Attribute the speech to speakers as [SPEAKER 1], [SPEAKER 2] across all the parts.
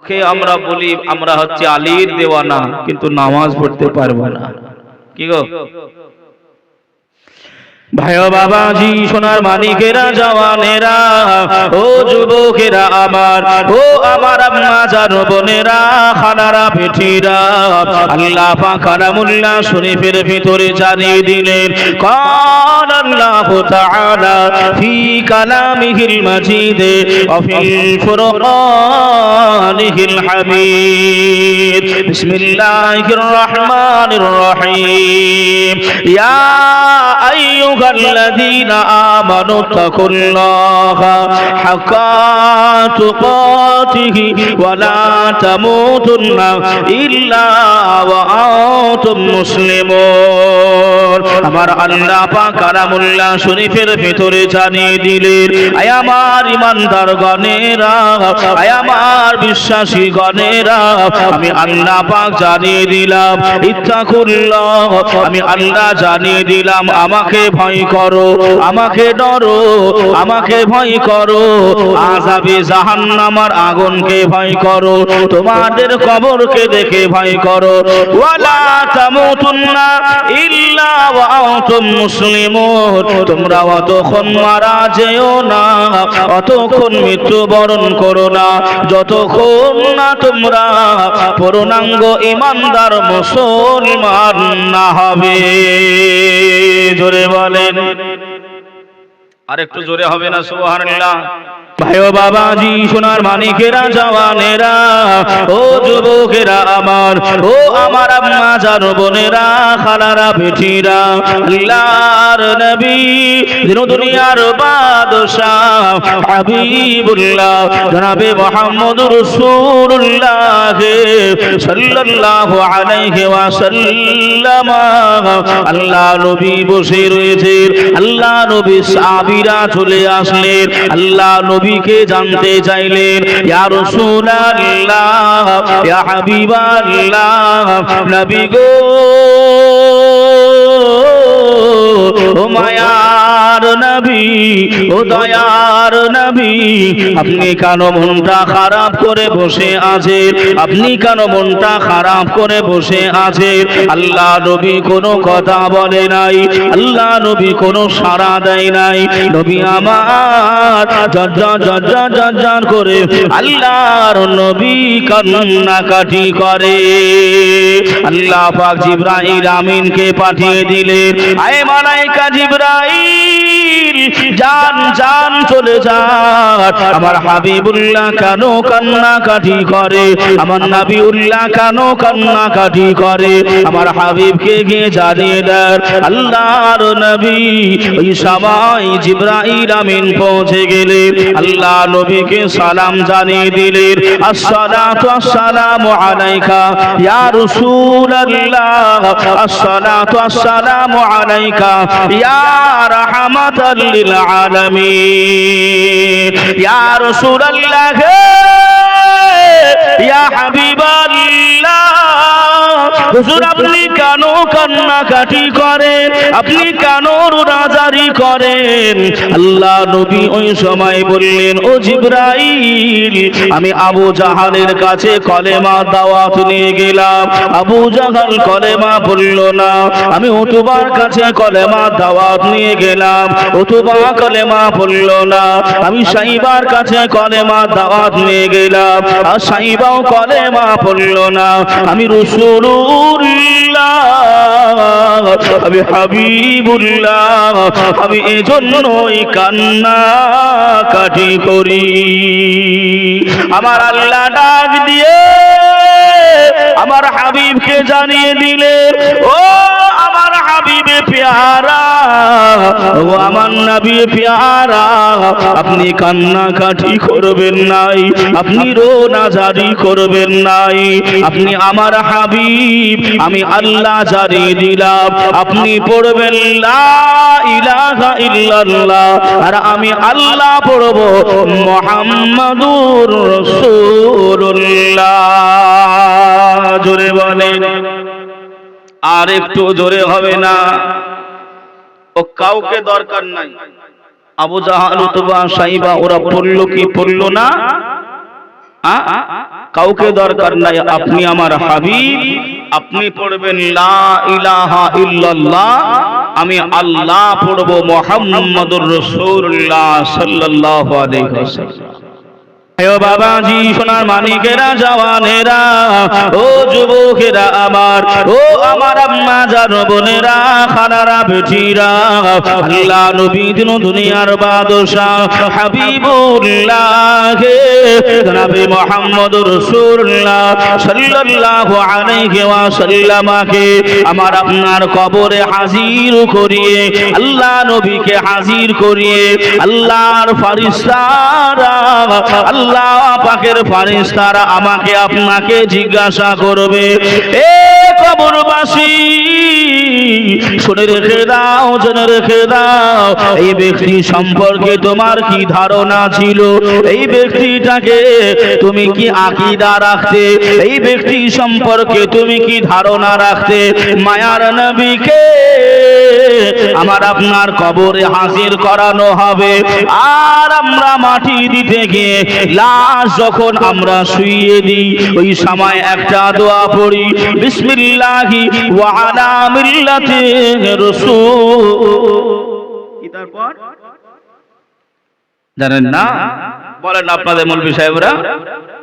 [SPEAKER 1] মুখে আমরা বলি আমরা হচ্ছে আলীর দেওয়ানা, কিন্তু নামাজ পড়তে পারবো না। কি গো ভাইও বাবাজি, সোনার মানিকেরা, জওয়ানেরা, ও যুবকেরা আমার, ও আমার আম্মা জান বোনেরা, খালারা, পেঠিরা, আল্লাহ পাক কালামুল্লাহ শরীফের ভিতরে জানিয়ে দিলেন, قال الله تعالى في كلامه المجيد وفي الفرقانه الحميد بسم الله الرحمن الرحيم يا أيها الذين آمنوا اتقوا الله حق تقاته ولا تموتن إلا وأنتم مسلمون। আমার আল্লাহ পাক কালামুল্লাহ শরীফের ভিতরে জানিয়ে দিলেন, আয় আমার ইমানদার গণেরা, আয় আমার বিশ্বাসী গণেরা, আমি আল্লাহ পাক জানিয়ে দিলাম, ইত্তাকুল্লাহ, আমি আল্লাহ জানিয়ে দিলাম, আমাকে ভয় করো, আমাকে ডরো, আমাকে ভয় করো, আযাবে জাহান্নামের আগুনকে ভয় করো, তোমাদের কবরকে দেখে ভয় করো, ওয়ালা তামুতুন্না ইল্লা ওয়া আনতুম মুসলিমুন, তোমরা অতক্ষণ মারা যেও না, অতক্ষণ মৃত্যুবরণ করো না, যতক্ষণ না তোমরা পূর্ণাঙ্গ ঈমানদার মুসলমান না হবে। জোরে বলেন, আরেকটু জোরে হবে না? সুবহানাল্লাহ। ভাইও বাবাজি, সোনার মানিকেরা, জওয়ানেরা, ও যুবকেরা আমার, ও আমার আম্মা জান বোনেরা, খালারা, পেঠিরা, আল্লাহর নবী, দিন দুনিয়ার বাদশাহ হাবিবুল্লাহ জনাবে মুহাম্মদুর রাসূলুল্লাহ সাল্লাল্লাহু আলাইহি ওয়াসাল্লাম, আল্লাহ নবী বসে রয়েছেন, আল্লাহ নবী সাহাবীরা চলে আসলেন, আল্লাহ নবীকে জানতে চাইলেন, ইয়া রাসূলুল্লাহ, ইয়া হাবিবাল্লাহ, নবী গো, ও মায়ার নবী, ও দয়ার নবী, আপনি কেন মনটা খারাপ করে বসে আছেন? আপনি কেন মনটা খারাপ করে বসে আছেন? আল্লাহ নবী কোনো কথা বলে নাই, আল্লাহ নবী কোনো সাড়া দেয় নাই। নবী আমার জর্জর করে আল্লাহর নবী কান্নাকাটি করে। আল্লাহ পাক জিবরাইল আমিনকে পাঠিয়ে দিলেন, আয় মালাইকা জিবরাইল, জান জান চলে যান, আমার হাবিবুল্লাহ কেন কান্নাকাটি করে, আমার নবিউল্লাহ কেন কান্নাকাটি করে, আমার হাবিবকে গিয়ে জানিয়ে দেন। আল্লাহর নবী ওই সময় জিবরাইল আমিন পৌঁছে গেলেন, আল্লাহ নবীকে সালাম জানিয়ে দিলেন, আসসালাতু আসসালামু আলাইকা ইয়া রাসূলুল্লাহ, আসসালাতু আসসালামু আলাইকা ইয়া রাহমাতাল লিল আলামিন, ইয়া রাসূলুল্লাহ, ইয়া হাবিবাল্লাহ, হুজুর আপনি কেন কান্নাকাটি করেন, আপনি কেন রোজাদারি করেন? আল্লাহ নবী ওই সময় বললেন, ও জিবরাইল, আমি আবু জাহালের কাছে কলেমা দাওয়াত নিয়ে গেলাম, আবু জাহাল কলেমা বলল না। আমি উতবার কাছে কলেমা দাওয়াত নিয়ে গেলাম, উতবা কলেমা বলল না। আমি সাইবার কাছে কলেমা দাওয়াত নিয়ে গেলাম, আর সাইবাও কলেমা বলল না। আমি রাসূলুল্লাহ, আমি হাবিবুল্লাহ, আমি এজন্যই কান্নাকাটি করি। আমার আল্লাহ ডাক দিয়ে আমার হাবিবকে জানিয়ে দিলেন, ও আমার হাবিবে প্যারা, ও আমার নবী প্যারা, আপনি কান্নাকাটি করবেন নাই, আপনি রোনাজারি করবেন নাই, আপনি আমার হাবিব, আমি আল্লাহ জানিয়ে দিলাম, আপনি পড়বেন লা ইলাহা ইল্লাল্লাহ, আর আমি আল্লাহ পড়ব মুহাম্মাদুর রাসূলুল্লাহ। জোরে বলেন, আর একটু জোরে হবে না? ও কাউকে দরকার নাই। আবু জাহাল, উতবা, সাইবা ওরা পড়লো কি পড়লো না? কাউকে দরকার নাই, আপনি আমার হাবিব, আপনি পড়বেন লা ইলাহা ইল্লাল্লাহ, আমি আল্লাহ পড়ব মুহাম্মাদুর রাসূলুল্লাহ সাল্লাল্লাহু আলাইহি ওয়াসাল্লাম। ও বাবাজি, সোনার মানিকেরা, জওয়ানেরা, ও যুবকেরা আমার, ও আমার আম্মা জান বোনেরা, খালারা, বেটিরা, আল্লাহ নবী দিন দুনিয়ার বাদশাহ হাবিবুল্লাহ জনাবে মুহাম্মদুর রাসূলুল্লাহ সাল্লাল্লাহু আলাইহি ওয়াসাল্লামকে আমার আপনার কবরে হাজির করিয়ে, আল্লাহ নবীকে হাজির করিয়ে আল্লাহর ফেরেশতারা, আল্লাহ পাকের ফেরেশতারা আমাকে আপনাকে জিজ্ঞাসা করবে, এ কবরবাসী শুনে রেখে দাও, জেনে রেখে দাও, এই ব্যক্তি সম্পর্কে তোমার কি ধারণা ছিল, এই ব্যক্তিটাকে তুমি কি আকীদা রাখতে, এই ব্যক্তি সম্পর্কে তুমি কি ধারণা রাখতে। মায়ার নবীকে আমার আপনার কবরে হাজির করানো হবে, আর আমরা মাটি দিতে গিয়ে লাশ যখন আমরা শুইয়ে দিই, ওই সময় একটা দোয়া পড়ি, বিসমিল্লাহি ওয়া আলা মিল্লাতি রাসূল। তারপর জানেন না? বলেন আপনাদের মৌলভী সাহেবরা,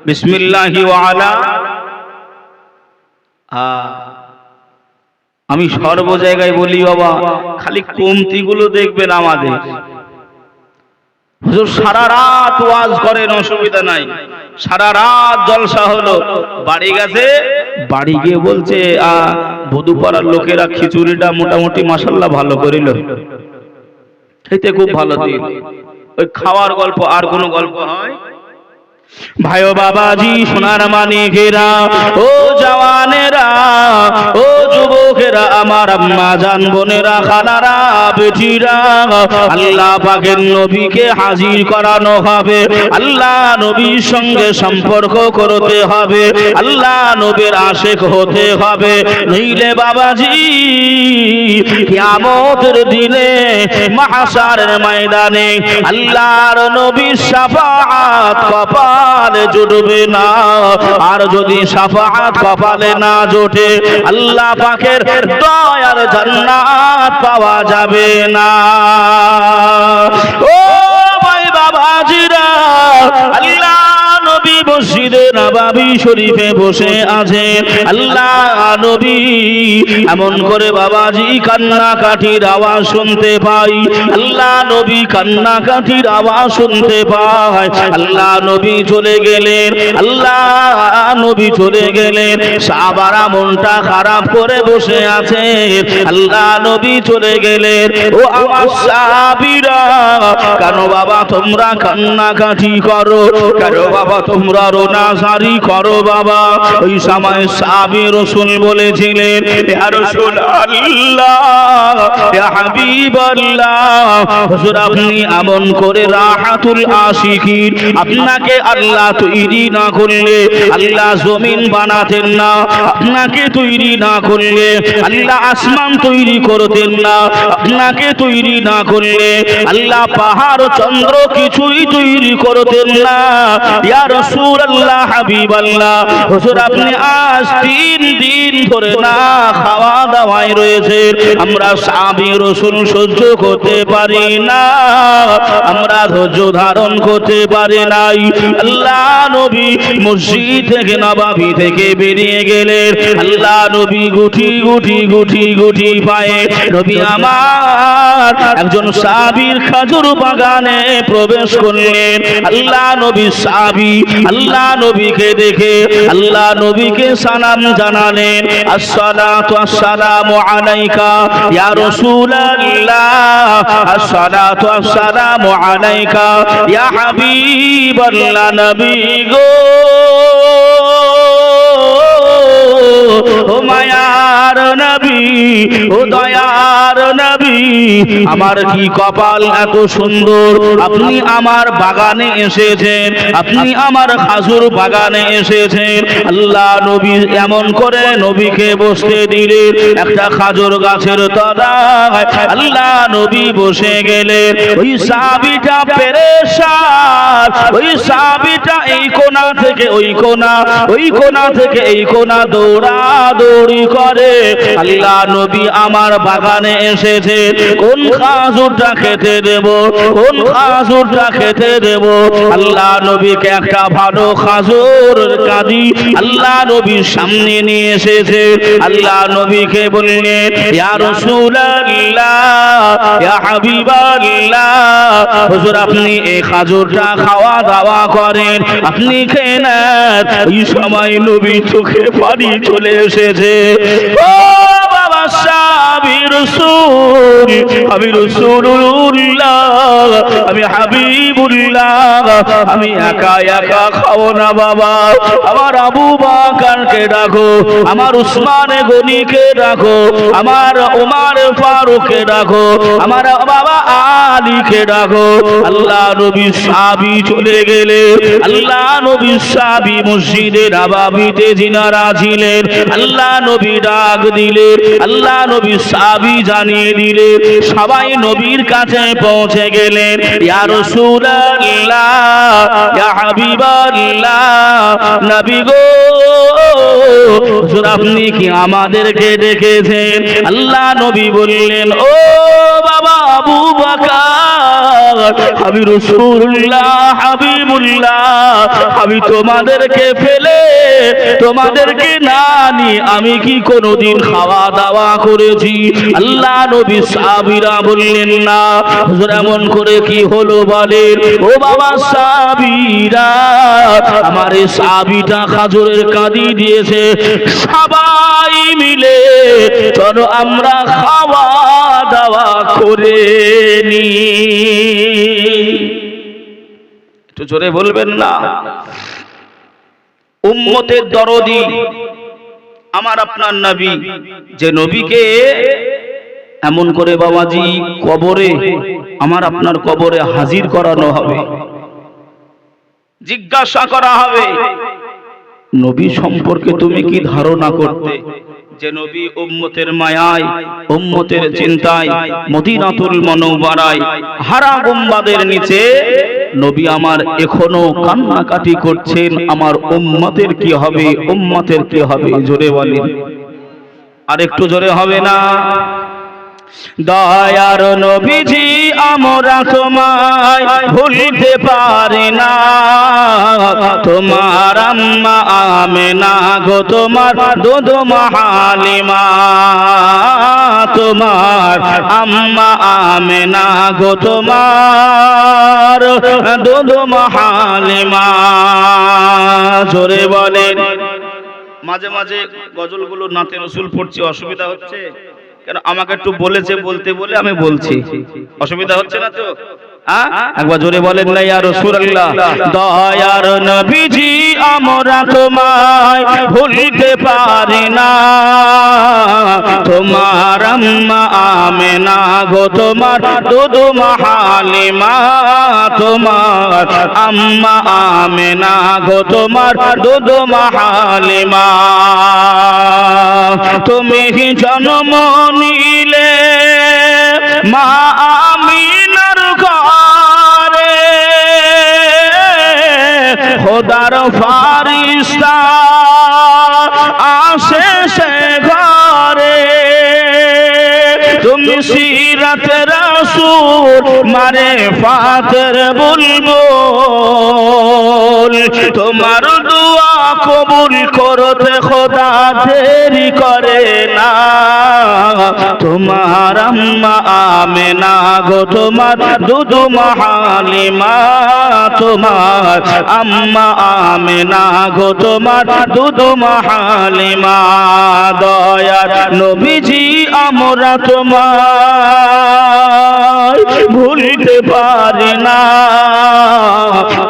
[SPEAKER 1] বিসমিল্লাহি ওয়া আলা। আমি সর্ব জায়গায় বলি বাবা, খালি কমতিগুলো দেখবেন আমাদের। হুজুর সারা রাত ওয়াজ করেন, অসুবিধা নাই, সারা রাত জলসা হলো, বাড়ি গেছে, বাড়ি গিয়ে বলছে বধুপাড়ার লোকেরা খিচুড়িটা মোটামুটি মাশাআল্লাহ ভালো করিল, খেতে খুব ভালো দিল। ওই খাওয়ার গল্প, আর কোনো গল্প হয়? ভাই ও বাবাজি, সোনার মানিকেরা, ও জওয়ানেরা, ও যুবকেরা, আমার আম্মা জান বোনেরা, খালারা, বেটিরা, আল্লাহ পাকের নবীকে হাজির করানো হবে, আল্লাহ নবীর সঙ্গে সম্পর্ক করতে হবে, আল্লাহ নবীর আশিক হতে হবে, নইলে বাবাজি কিয়ামতের দিনে মাহশারের ময়দানে আল্লাহর নবীর শাফাআত কপালে জুটবে না। আর যদি শাফাআত কপালে না জোটে, আল্লাহ পাকের দয়ার জান্নাত পাওয়া যাবে না। ও ভাই বাবাজিরা, আল্লাহ নবী মসজিদে নববী শরীফে বসে আছেন, আল্লাহ নবী এমন করে বাবাজি কান্নাকাটির আওয়াজ শুনতে পাই, আল্লাহ নবী কান্নাকাটির আওয়াজ শুনতে পায়। আল্লাহ নবী চলে গেলেন, আল্লাহ নবী চলে গেলেন, সাহাবারা মনটা খারাপ করে বসে আছেন, আল্লাহ নবী চলে গেলেন। ও আমার সাহাবীরা, কেন বাবা তোমরা কান্নাকাটি করো, কেন বাবা তোমরা রোনাজারি করো বাবা? ওই সময় সাহাবী রাসূল বলেছিলেন, ইয়া রাসূলুল্লাহ, ইয়া হাবিবাল্লাহ, হুজুর আপনি এমন করে রাহাতুল আশিকিন, আপনাকে আল্লাহ তৈরি না করলে আল্লাহ জমিন বানাতেন না, আপনাকে তৈরি না করলে আল্লাহ আসমান তৈরি করতেন না, আপনাকে তৈরি না করলে আল্লাহ পাহাড় চন্দ্র কিছুই তৈরি করতেন না। ইয়া রাসূলুল্লাহ, হাবিবাল্লাহ, হুজুর আপনি আজ 3 দিন ধরে না খাওয়া দাওয়ায় রয়েছে, আমরা সাহাবী রাসূল সহ্য করতে পারি না, আমরা ধৈর্য ধারণ করতে পারি নাই। আল্লাহ নবী মসজিদ থেকে নববী থেকে বেরিয়ে গেলেন, আল্লাহ নবী গুটি গুটি গুটি গুটি পায়ে নবী আমার একজন সাহাবীর খেজুর বাগানে প্রবেশ করলেন। আল্লাহ নবী সাহাবী আল্লাহ নবীকে দেখে আল্লাহ নবীকে সালাম জানালেন, আসসালাতু আসসালামু আলাইকা ইয়া রাসূলুল্লাহ, আসসালাতু আসসালামু আলাইকা ইয়া হাবিবাল্লাহ, নবী গো, ও মায়ার নবী, ও দয়ার নবী, আমার কি কপাল এত সুন্দর, আপনি আমার বাগানে এসেছেন, আপনি আমার খাজুর বাগানে এসেছেন। আল্লাহ নবী এমন করে নবীকে বসতে দিলেন একটা খাজুর গাছের তলায়। আল্লাহ নবী বসে গেলেন। ওই সাহাবীটা পেরেশান, ওই সাহাবীটা এই কোণা থেকে ওই কোণা, ওই কোণা থেকে এই কোণা দৌড়াদৌড়ি করে। আল্লাহ নবী আমার বাগানে এসেছে, কোন খাজুরটা খেতে দেব, কোন খাজুরটা খেতে দেব। আল্লাহ নবীকে একটা ভালো খাজুর কাঁদি আল্লাহ নবীর সামনে নিয়ে এসেছে। আল্লাহ নবীকে বললেন, ইয়া রাসূলুল্লাহ, ইয়া হাবিবাল্লাহ, হুজুর আপনি এই খাজুরটা খাওয়া দাওয়া করেন, আপনি খেয়ে নেন। এই সময় নবী চোখে পানি চলে এসেছে। ও বাবা সাহাবী রাসূল, আমি রাসূলুল্লাহ, আমি হাবিবুল্লাহ, আমি একা একা খাবো না বাবা, আমার আবু বকরকে ডাকো, আমার উসমান গনিকে ডাকো, আমার ওমর ফারুককে ডাকো, আমার বাবা আলীকে ডাকো। আল্লাহ নবী সাহাবী চলে গেলে, আল্লাহ নবী সাহাবী মসজিদে নববীতে যিনারা ছিলেন আল্লাহ নবী ডাক দিলেন, আল্লাহ নবী সাহাবী জানিয়ে দিলেন। সবাই নবীর কাছে পৌঁছে গেলেন। ইয়া রাসূলুল্লাহ, ইয়া হাবিবাল্লাহ, নবী গো হুজুর আপনি কি আমাদেরকে ডেকেছেন? আল্লাহ নবী বললেন, ও বাবা আবু বকর, আমি রাসূলুল্লাহ হাবিবুল্লাহ, আমি তোমাদেরকে ফেলে তোমাদেরকে না নিয়ে আমি কি কোনোদিন খাওয়া দাওয়া করেছি? আল্লাহ নবী সাহাবীরা বললেন, না হুজুর এমন করে কি হলো বলেন। ও বাবা সাহাবীরা, আমার এই সাহাবীটা খাজুরের কাঁদি দিয়েছে, সবাই মিলে চলো আমরা খাওয়া দাওয়া করে নি। একটু জোরে বলবেন না? উম্মতের দরদি আমার আপনার নবী, যে নবীকে এমন করে বাবাজি কবরে, আমার আপনার কবরে হাজির করানো হবে, জিজ্ঞাসা করা হবে নবী সম্পর্কে তুমি কি ধারণা করতে? যে নবী উম্মতের মায়ায়, উম্মতের চিন্তায় মদিনাতুল মুনাওয়ারায় হারা গুম্বাদের নিচে নবী আমার এখনো কান্নাকাটি করছেন, আমার উম্মতের কি হবে, উম্মতের কি হবে? জোরে বলেন, আর একটু জোরে হবে না? দয়ার নবীজি আমরা তোমায় ভুলতে পারি না, তোমার আম্মা আমেনা গো, তোমার দুধ হালিমা, তোমার আম্মা আমেনা গো, তোমার দুধ হালিমা। জোরে বলেন। মাঝে মাঝে গজলগুলো নাতে রসুল পড়ছি, অসুবিধা হচ্ছে কেন? আমাকে একটু বলেছে বলতে বলে আমি বলছি, অসুবিধা হচ্ছে না তো? একবার জোরে বলেন না ইয়া রাসূলুল্লাহ। দয়ার নবীজি আমরা তোমায় ভুলতে পারি না, তোমার আম্মা আমেনা গো, তোমার দুধ হালিমা, তোমার আম্মা আমেনা গো, তোমার দুধ হালিমা। তুমি জন্ম নিলে মা আমিনার ঘরে, খোদার ফারিস্তা আসে সে ঘরে, তুমি সিরাত রাসূল মারে ফাতের বুলবুল, তোমার দোয়া কবুল করতে খোদা দেরি করে না, তোমার আম্মা আমেনা গো, তোমার দুধ হালিমা, তোমার আম্মা আমেনা গো, তোমার দুধ হালিমা। দয়ার নবীজি আমরা তোমায় ভুলতে পারি না।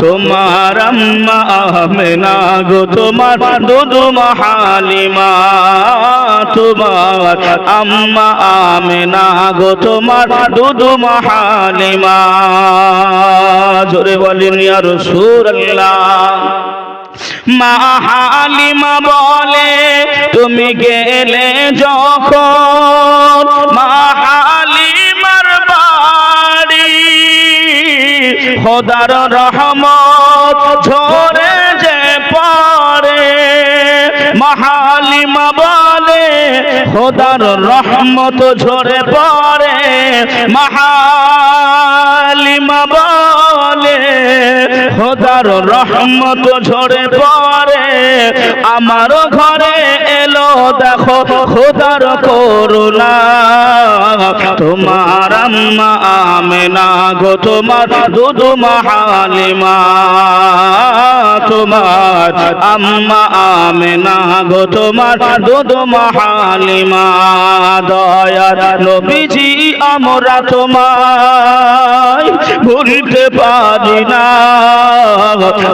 [SPEAKER 1] তোমার আম্মা আমেনা গো তোমার দুধমা হালিমা, তোমার আম্মা আমেনা গো তোমার দুধমা হালিমা। জোরে বলেন ইয়া রাসূলুল্লাহ। মা হালিমা বলে তুমি গেলে যখন মা হালিমার বাড়ি, খোদার রহমত ঝরে যে পড়ে। মা হালিমা বলে খোদার রহমত ঝরে পড়ে। মা হালিমা বলে খোদার রহমত ঝরে পড়ে। আমার ঘরে এলো দেখো খোদার করুণা। তোমার আম্মা আমেনা গো তোমার দুধমা হালিমা, তোমার আম্মা আমেনা গো তোমার দুধমা হালিমা। দয়ার নবীজি আমরা তোমায় ভুলতে পারি না।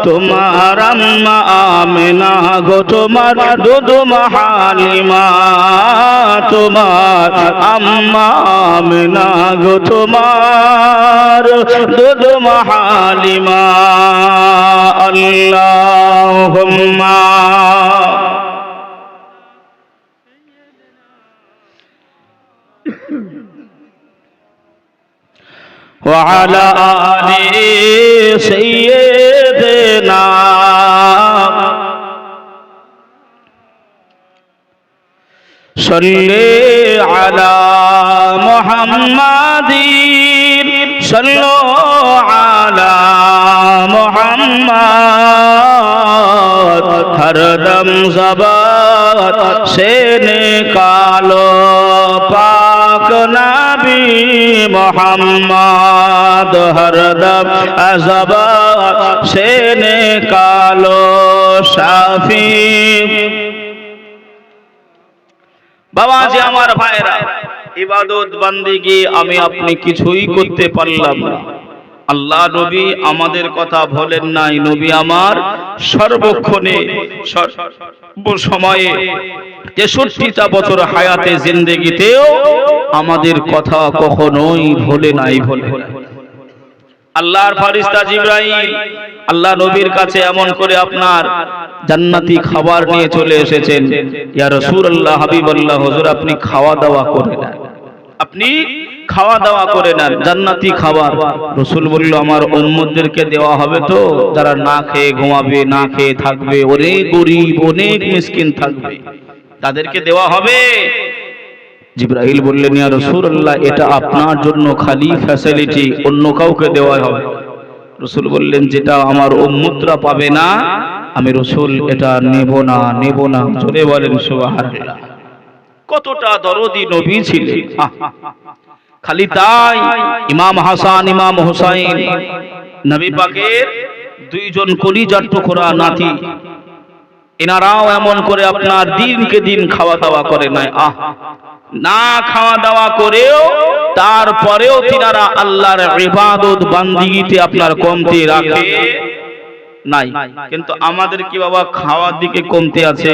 [SPEAKER 1] তোমার আম্মা আমেনা গো তোমার দুধমা হালিমা, তোমার আম্মা আমেনা গো তোমার দুধমা হালিমা। আল্লাহুম্মা وعلى آل سيدنا صل على محمد صلوا على محمد ہر دم زبان سے نکالو پاک نبی محمد ہر دم زبان سے نکالو شافی। বাবাজি আমার ভাইরা, ইবাদত বান্দিগি আমি আপনি কিছুই করতে পারলাম না। আল্লাহ নবী আমাদের কথা বলেন নাই। নবী আমার সর্বক্ষণে সর্বসময়ে 63টা বছর হায়াতে জিন্দেগিতেও আমাদের কথা কখনোই ভোলে নাই। আল্লাহর ফেরেশতা জিবরাইল আল্লাহ নবীর কাছে এমন করে আপনার জান্নাতি খাবার নিয়ে চলে এসেছেন। ইয়া রাসূলুল্লাহ, হাবিবাল্লাহ, হুজুর আপনি খাওয়া দাওয়া করে নেন, আপনি খাওয়া দাওয়া করে নেন জান্নাতি খাবার। রাসূল বলল আমার উম্মতদেরকে দেওয়া হবে তো, যারা না খেয়ে ঘুমাবে, না খেয়ে থাকবে, অনেক গরীব অনেক মিসকিন থাকবে, তাদেরকে দেওয়া হবে। জিবরাইল বললেন ইয়া রাসূলুল্লাহ এটা আপনার জন্য খালি ফ্যাসিলিটি, অন্য কাউকে দেওয়া হবে। রাসূল বললেন যেটা আমার উম্মতরা পাবে না আমি রাসূল এটা নেব না, নেব না। জোরে বলেন সুবহানাল্লাহ। কতটা দরদি নবী ছিলেন। খালি তাই ইমাম হাসান ইমাম হুসাইন নবী পাকের দুইজন কলিজার টুকরা নাতি, এনারাও এমন করে আপনার দিনকে দিন খাওয়া দাওয়া করে নাই। না খাওয়া দাওয়া করেও তারপরেও তিনারা আল্লাহর ইবাদত বান্দিগিতে আপনার কমতি রাখে নাই। কিন্তু আমাদের কি বাবা খাওয়ার দিকে কমতি আছে,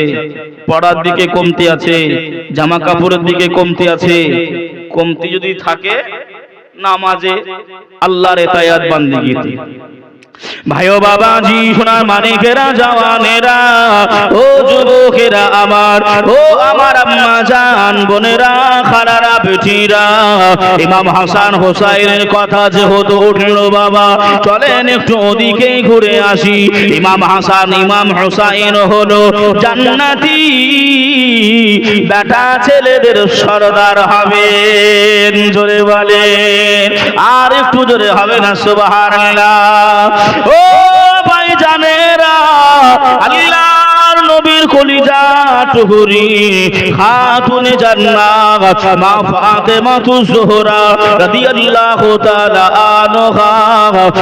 [SPEAKER 1] পড়ার দিকে কমতি আছে, জামা কাপড়ের দিকে কমতি আছে। কমতি যদি থাকে নামাজে, আল্লাহর ইতায়াত বান্দিগিতে। ভাইও বাবাজি সোনার মানিকেরা জওয়ানেরা ও যুবকেরা আমার, ও আমার আম্মা জান বোনেরা খালারা বেটিরা, ইমাম হাসান হোসাইনের কথা যেহেতু উঠলো বাবা চলেন একটু ওদিকে ঘুরে আসি। ইমাম হাসান ইমাম হোসাইন হলো জান্নাতি বেটা ছেলেদের সরদার হবেন। জোরে বলেন, আর একটু জোরে হবে না সুবহানাল্লাহ। ও ভাই জানেরা আল্লাহর নবী নবীর কলিজা টুকরি খাতুনে জান্নাত মা ফাতেমাতুজ জোহরা রাদিয়াল্লাহু তাআলা আনহা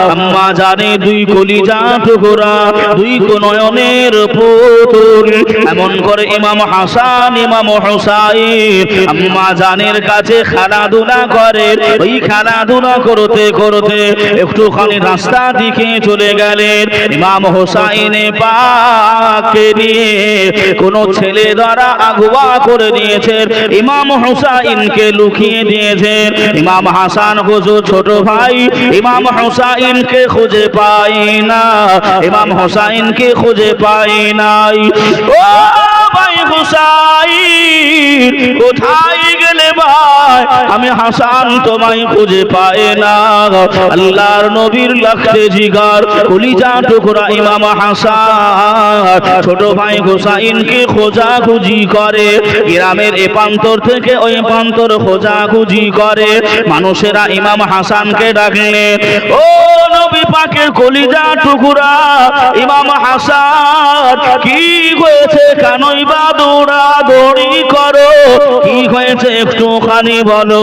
[SPEAKER 1] আম্মা জানে দুই কলিজা টুকরা দুই নয়নের পুতুল এমন করে ইমাম হাসান ইমাম হুসাইন আম্মা জানের কাছে খেলাধুলা করে ওই খেলাধুলা করতে করতে একটুখানি রাস্তা দিকে চলে গেলেন ইমাম হুসাইনে পাককে নিয়ে কোন ছেলে দ্বারা আগুয়া করে দিয়েছেন ইমাম হুসাইনকে লুকিয়ে দিয়েছেন ইমাম হাসান হুজুর ছোট ভাই ইমাম হুসাইনকে খুঁজে পাই না ইমাম হুসাইনকে খুঁজে পাই নাই ও ভাই হুসাইন কোথায় গেলে ভাই আমি হাসান তোমায় খুঁজে পাই না আল্লাহর নবীর লাখে জিগার কলিজা টুকরা ইমাম হাসান ছোট ভাই হুসাইনকে খোঁজাখুঁজি করে গ্রামের এ প্রান্তর থেকে ওই প্রান্তর খোঁজাখুঁজি করে মানুষেরা ইমাম হাসানকে ডাকলেন ও নবী পাকের কলিজা টুকরা ইমাম হাসান কি হয়েছে কেনই বা দৌড়াদৌড়ি করো কি হয়েছে একটুখানি বলো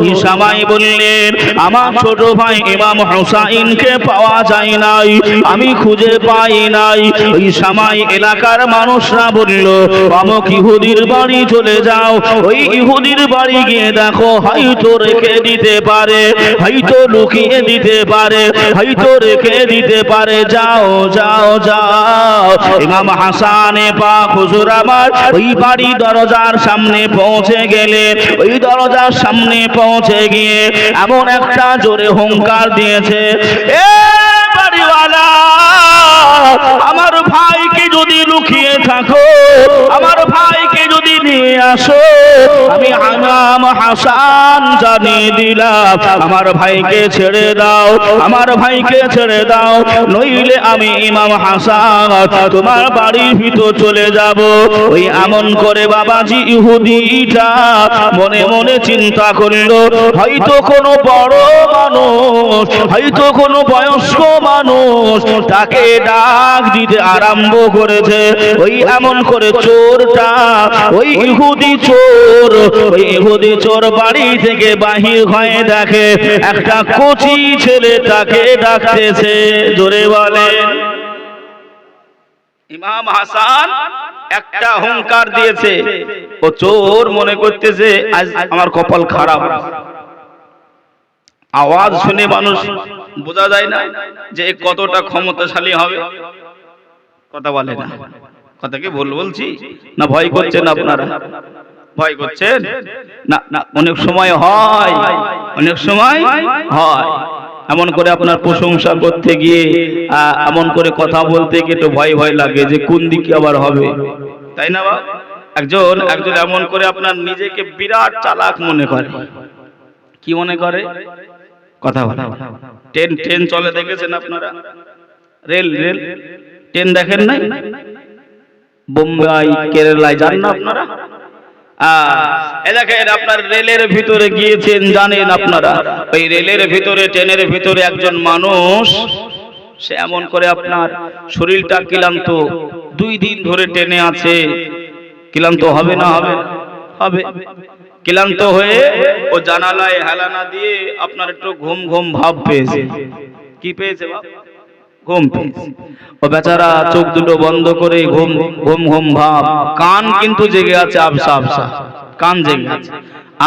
[SPEAKER 1] ইসামাই বললেন আমার ছোট ভাই ইমাম হুসাইনকে পাওয়া যায় নাই আমি খুঁজে পাই নাই ওই সামাই এলাকার মানুষরা বলল অমুক ইহুদির বাড়ি চলে যাও ওই ইহুদির বাড়ি গিয়ে দেখো হয়তো রেখে দিতে পারে হয়তো লুকিয়ে দিতে পারে হয়তো রেখে দিতে পারে যাও যাও যাও ইমাম হাসানে পাক হুজুর আমার ওই বাড়ি দরজার সামনে পৌঁছে গেলেন ওই দরজার সামনে পৌঁছে গিয়ে এমন একটা জোরে হুঙ্কার দিয়েছে এ বাড়িওয়ালা আমার ভাইকে যদি লুকিয়ে থাকো আমার ভাইকে যদি নিয়ে আসো আমি ইমাম হাসান জানিয়ে দিলাম আমার ভাইকে ছেড়ে দাও আমার ভাইকে ছেড়ে দাও নইলে আমি ইমাম হাসান তোমার বাড়ির ভিতর চলে যাব ওই এমন করে বাবাজি ইহুদিটা মনে মনে চিন্তা করলো হয়তো কোনো বড় মানুষ হয়তো কোনো বয়স্ক মানুষ তাকে ডাক দিতে আরম্ভ করেছে ওই এমন করে চোরটা ওই ইহুদি চোর বাড়ি থেকে বাহির হয়ে দেখে একটা কচি ছেলে তাকে ডাকতেছে জোরে বলেন ইমাম হাসান একটা হুঙ্কার দিয়েছে ও চোর মনে করতেছে আজ আমার কপাল খারাপ আওয়াজ শুনে মানুষ বোঝা যায় না যে কতটা ক্ষমতাশালী হবে কথা বলে না কথা কি বলছি না ভয় করছেন আপনারা ভয় করছেন না না অনেক সময় হয় এমন করে আপনার প্রশংসা করতে গিয়ে এমন করে কথা বলতে গিয়ে একটু ভয় ভয় লাগে যে কোন দিকে আবার হবে তাই না বাবা একজন এমন করে আপনার নিজেকে বিরাট চালাক মনে করে কি মনে করে কথা বলা ট্রেন চলে দেখেছেন আপনারা রেল ট্রেন দেখেন নাই বোম্বাই কেরালায় যান না আপনারা এলাকায় আপনার রেলের ভিতরে গিয়েছেন জানেন আপনারা ওই রেলের ভিতরে ট্রেনের ভিতরে একজন মানুষ সে এমন করে আপনার শরীরটা ক্লান্ত 2 দিন ধরে ট্রেনে আছে ক্লান্ত হবে না হবে ক্লান্ত হয়ে ও জানালায় হেলানা দিয়ে আপনার একটু ঘুম ভাব পেয়েছে কি পেয়েছে ঘুম পেয়েছে ও বেচারা চোখ দুটো বন্ধ করে ঘুম ভাব কান কিন্তু জেগে আছে আবসা কান জেগে আছে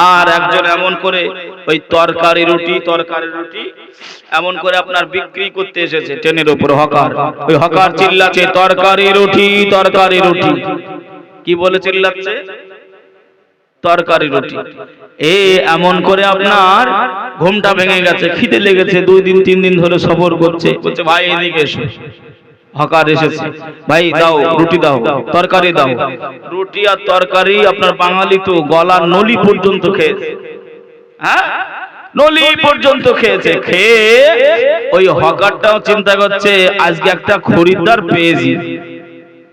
[SPEAKER 1] আর একজন এমন করে ওই তরকারি রুটি এমন করে আপনার বিক্রি করতে এসেছে ট্রেনের উপর হকার ওই হকার চিল্লাচ্ছে তরকারি রুটি কি বলে চিল্লাচ্ছে তরকারি রুটি এমন করে আপনার ঘুমটা ভেঙে গেছে খিদে লেগেছে 2 দিন 3 দিন ধরে সফর করছে বলছে ভাই এদিকে এসো হকার এসেছে ভাই দাও রুটি দাও তরকারি দাও রুটি আর তরকারি আপনার বাঙালি তো গলার নলি পর্যন্ত খেয়েছে নলি পর্যন্ত খেয়েছে খেয়ে ওই হকারটাও চিন্তা করছে আজকে একটা খরিদ্দার পেয়েছি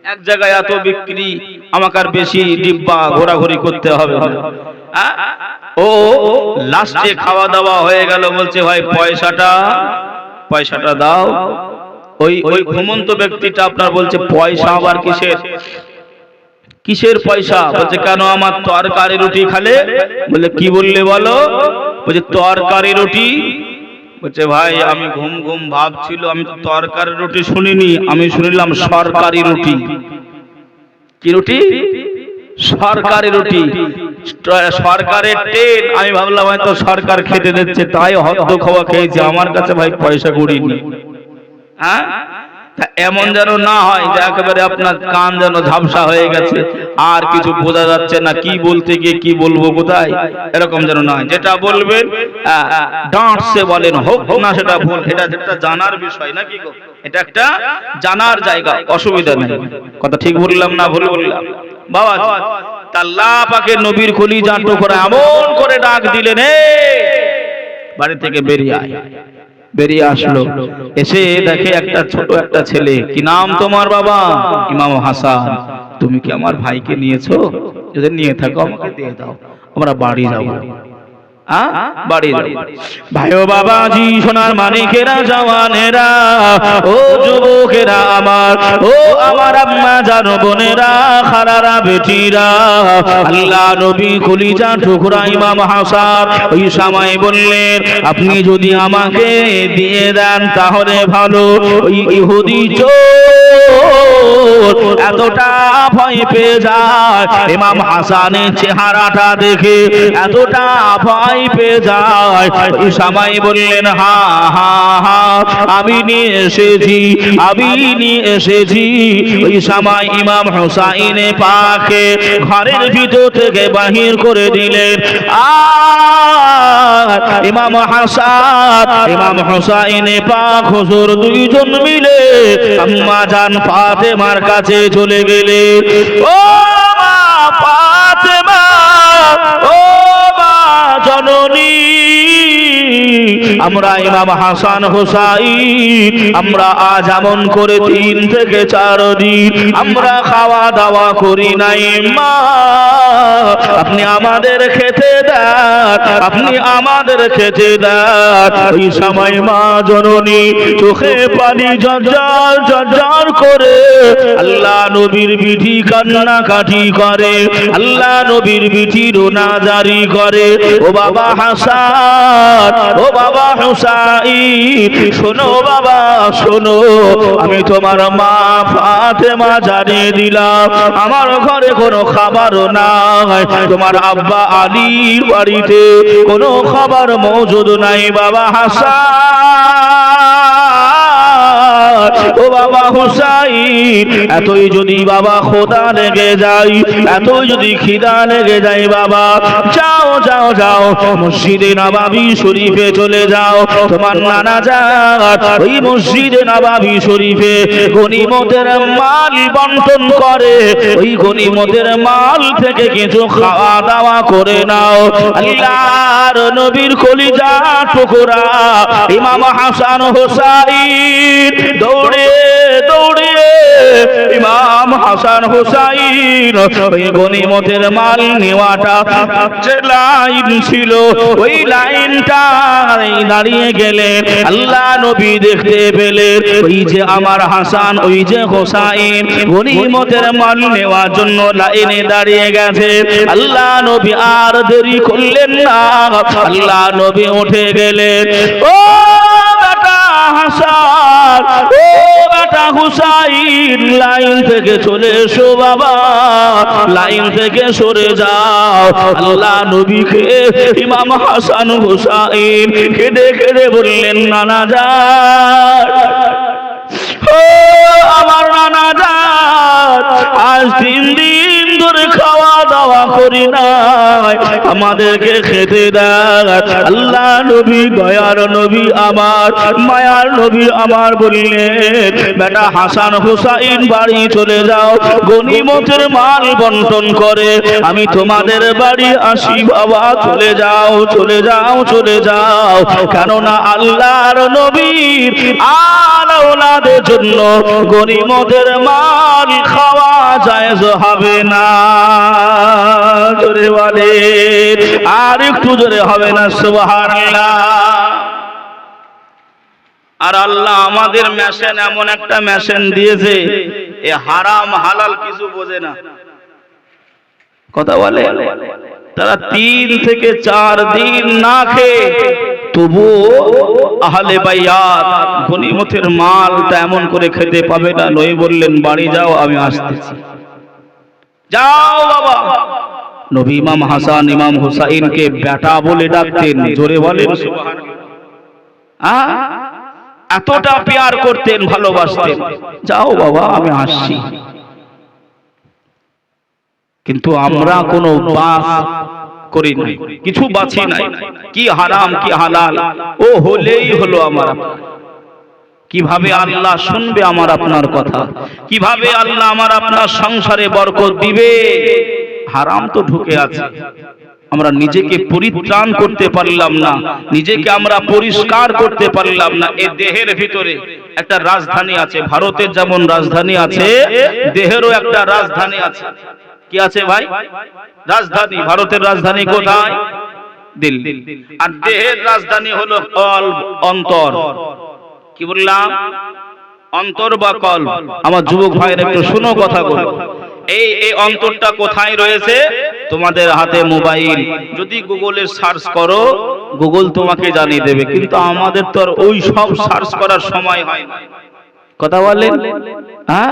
[SPEAKER 1] এক জায়গায় এত বিক্রি আমাকে আর বেশি ডিব্বা ঘোরাঘুরি করতে হবে না ও লাস্টে খাওয়া দাওয়া হয়ে গেল বলছে ভাই পয়সাটা দাও ওই ঘুমন্ত ব্যক্তিটা আপনার বলছে পয়সা আবার কিসের কিসের পয়সা? বলছে কেন আমার তরকারি রুটি খালে? বলে কি বললে বলো? বলছে তরকারি রুটি। বলছে ভাই আমি ঘুম ঘুম ভাবছিল, আমি তো তরকারি রুটি শুনিনি, আমি শুনিলাম সরকারি রুটি। কি রুটি? সরকারি রুটি, সরকারের ট্রেন। আমি ভাবলাম হয়তো সরকার খেতে দিচ্ছে, তাই হদ্দ খাওয়া খেয়েছি, আমার কাছে ভাই পয়সা কড়ি নেই। হ্যাঁ, এমন যেন না হয় যে একেবারে আপনার কান যেন ঝাপসা হয়ে গেছে, আর কিছু বোঝা যাচ্ছে না, কি বলতে গিয়ে কি বলবো কোথায়, এরকম যেন না হয়। যেটা বলবেন ডাঁট সে বলেন, হোক না সেটা ভুল, এটা যেটা জানার বিষয় নাকি গো, এটা একটা জানার জায়গা, অসুবিধা নেই। কথা ঠিক বললাম না ভুল বললাম? বাবা আল্লাহ পাকের নবীর কলিজা টুকরা এমন করে ডাক দিলেন, বাড়ি থেকে বেরিয়ে আয়। বেরিয়ে আসলো, এসে দেখে একটা ছোট একটা ছেলে। কি নাম তোমার বাবা? ইমাম হাসান। তুমি কি আমার ভাইকে নিয়েছো? যদি নিয়ে থাকো আমাকে দিয়ে দাও, আমরা বাড়ি যাবো। বাড়ি যাবো। ভাই ও বাবাজি, সোনার মানিকেরা, জওয়ানেরা, ও যুবকেরা আমার, ও আমার আম্মা জানো বোনেরা, খালারা বেটিরা, আল্লাহ নবী কলিজা টুকরা ইমাম হাসান ওই সময় বললেন, আপনি যদি আমাকে দিয়ে দেন তাহলে ভালো। ওই ইহুদি চোর এতটা ভয় পেয়ে যায় ইমাম হাসানের চেহারাটা দেখে, এতটা ভয় পেয়ে যায়। ওই সময় বললেন, হা হা হা, আমি নিয়ে এসেছি, আমি নিয়ে এসেছি। ওই সময় ইমাম হুসাইনে পাকে ঘরের ভিতর থেকে বাহির করে দিলেন। আর ইমাম হাসান, ইমাম হুসাইনে পাক হুজুর দুইজন মিলে আম্মা জান ফাতেমার কাছে চলে গেলেন। ও মা ফাতেমা, ও মা জননী, আমরা ইমাম হাসান হুসাইন, আমরা আজ এমন করে 3 থেকে 4 দিন আমরা খাওয়া দাওয়া করি নাই। মা আপনি আমাদের খেতে দেন, আপনি আমাদের খেতে দেন। ওই সময় মা জননী চোখে পানি ঝরঝর ঝরঝর করে আল্লাহ নবীর বিধি কান্নাকাটি করে, আল্লাহ নবীর বিধি রোনা জারি করে। ও বাবা হাসান, ও বাবা হুসাইন, শোনো বাবা শোনো, আমি তোমার মা ফাতেমা জানিয়ে দিলাম আমার ঘরে কোনো খাবারও নাই, তোমার আব্বা আলীর বাড়িতে কোনো খাবার মজুদ নাই। বাবা হাসান, ও বাবা হুসাইন, এতই যদি বাবা খোদা লেগে যাই, এতই যদি খিদা লেগে যায়, বাবা যাও যাও যাও মসজিদে নববী শরীফে চলে যাও। তোমার নানা যান ওই মসজিদে নববী শরীফে গনিমতের মাল বন্টন করে, ওই গনিমতের মাল থেকে কিছু খাওয়া দাওয়া করে নাও। আল্লাহর নবীর কলিজা টুকরা ইমাম হাসান হুসাইন দৌড়ে দৌড়ে ইমাম হাসান হুসাইন ওই গনিমতের মাল নেওয়াটা যে লাইন ছিল, ওই লাইনটা দাঁড়িয়ে গেলেন। আল্লাহ নবী দেখতে পেলেন ওই যে আমার হাসান, ওই যে হুসাইন গনিমতের মাল নেওয়ার জন্য লাইনে দাঁড়িয়ে গেছে। আল্লাহ নবী আর দেরি করলেন না, আল্লাহ নবী উঠে গেলেন। ও বেটা হাসান, ও বেটা হুসাইন, লাইন থেকে চলে এসো বাবা, লাইন থেকে সরে যাও। আল্লাহ নবীকে ইমাম হাসান হুসাইন কেঁদে কেঁদে বললেন, নানা যান, ও আমার নানা যান, আজ 3 দিন ধরে খাওয়া দাওয়া করি নাই, আমাদেরকে খেতে দেন। আল্লাহ নবী দয়ার নবী আমার, মায়ার নবী আমার বললেন, বেটা হাসান হুসাইন বাড়ি চলে যাও, গনিমতের মাল বন্টন করে আমি তোমাদের বাড়ি আসি। বাবা চলে যাও চলে যাও চলে যাও, কেননা আল্লাহর নবীর আওলাদের জন্য গনিমতের মাল খাওয়া জায়েজ হবে না। জোরে বলে, আর একটু জোরে হবে না সুবহানাল্লাহ। আর আল্লাহ আমাদের মেশিন এমন একটা মেশিন দিয়েছে, এ হারাম হালাল কিছু বোঝে না। কথা বলে, তারা 3 থেকে 4 দিন না খেয়ে তবুও আহলে বাইয়াত গনিমতের মালটা এমন করে খেতে পাবে না। নবী বললেন বাড়ি যাও, আমি আসতেছি। যাও বাবা। নবী ইমাম হাসান ইমাম হুসাইনকে বেটা বলে ডাকতেন, জোরে বলেন সুবহানাল্লাহ। এতটা প্যার করতেন, ভালোবাসতেন। যাও বাবা, আমি আসছি। কিন্তু আমরা কোনো বাস করি নাই, কিছু বাছি নাই, কি হারাম কি হালাল ও হলেই হলো আমার। কিভাবে আল্লাহ শুনবে আমার আপনার কথা, কিভাবে আল্লাহ আমার আপনার সংসারে বরকত দিবে, হারাম তো ঢুকে আছে। আমরা নিজেকে পরিত্রাণ করতে পারলাম না, নিজেকে আমরা পরিষ্কার করতে পারলাম না। এই দেহের ভিতরে একটা রাজধানী আছে, ভারতের যেমন রাজধানী আছে, দেহেরও একটা রাজধানী আছে। কি আছে ভাই? রাজধানী। ভারতের রাজধানী কোথায়? দিল্লি। আর দেহের রাজধানী হলো কলব, অন্তর। কি বললাম? অন্তর বা কলব। আমার যুবক ভাইয়ের একটু শুনো কথাগুলো। এই অন্তরটা কোথায় রয়েছে? তোমাদের হাতে মোবাইল, যদি গুগলে সার্চ করো গুগল তোমাকে জানিয়ে দেবে, কিন্তু আমাদের তো আর ওই সব সার্চ করার সময় হয় না। কথা বলেন, হ্যাঁ?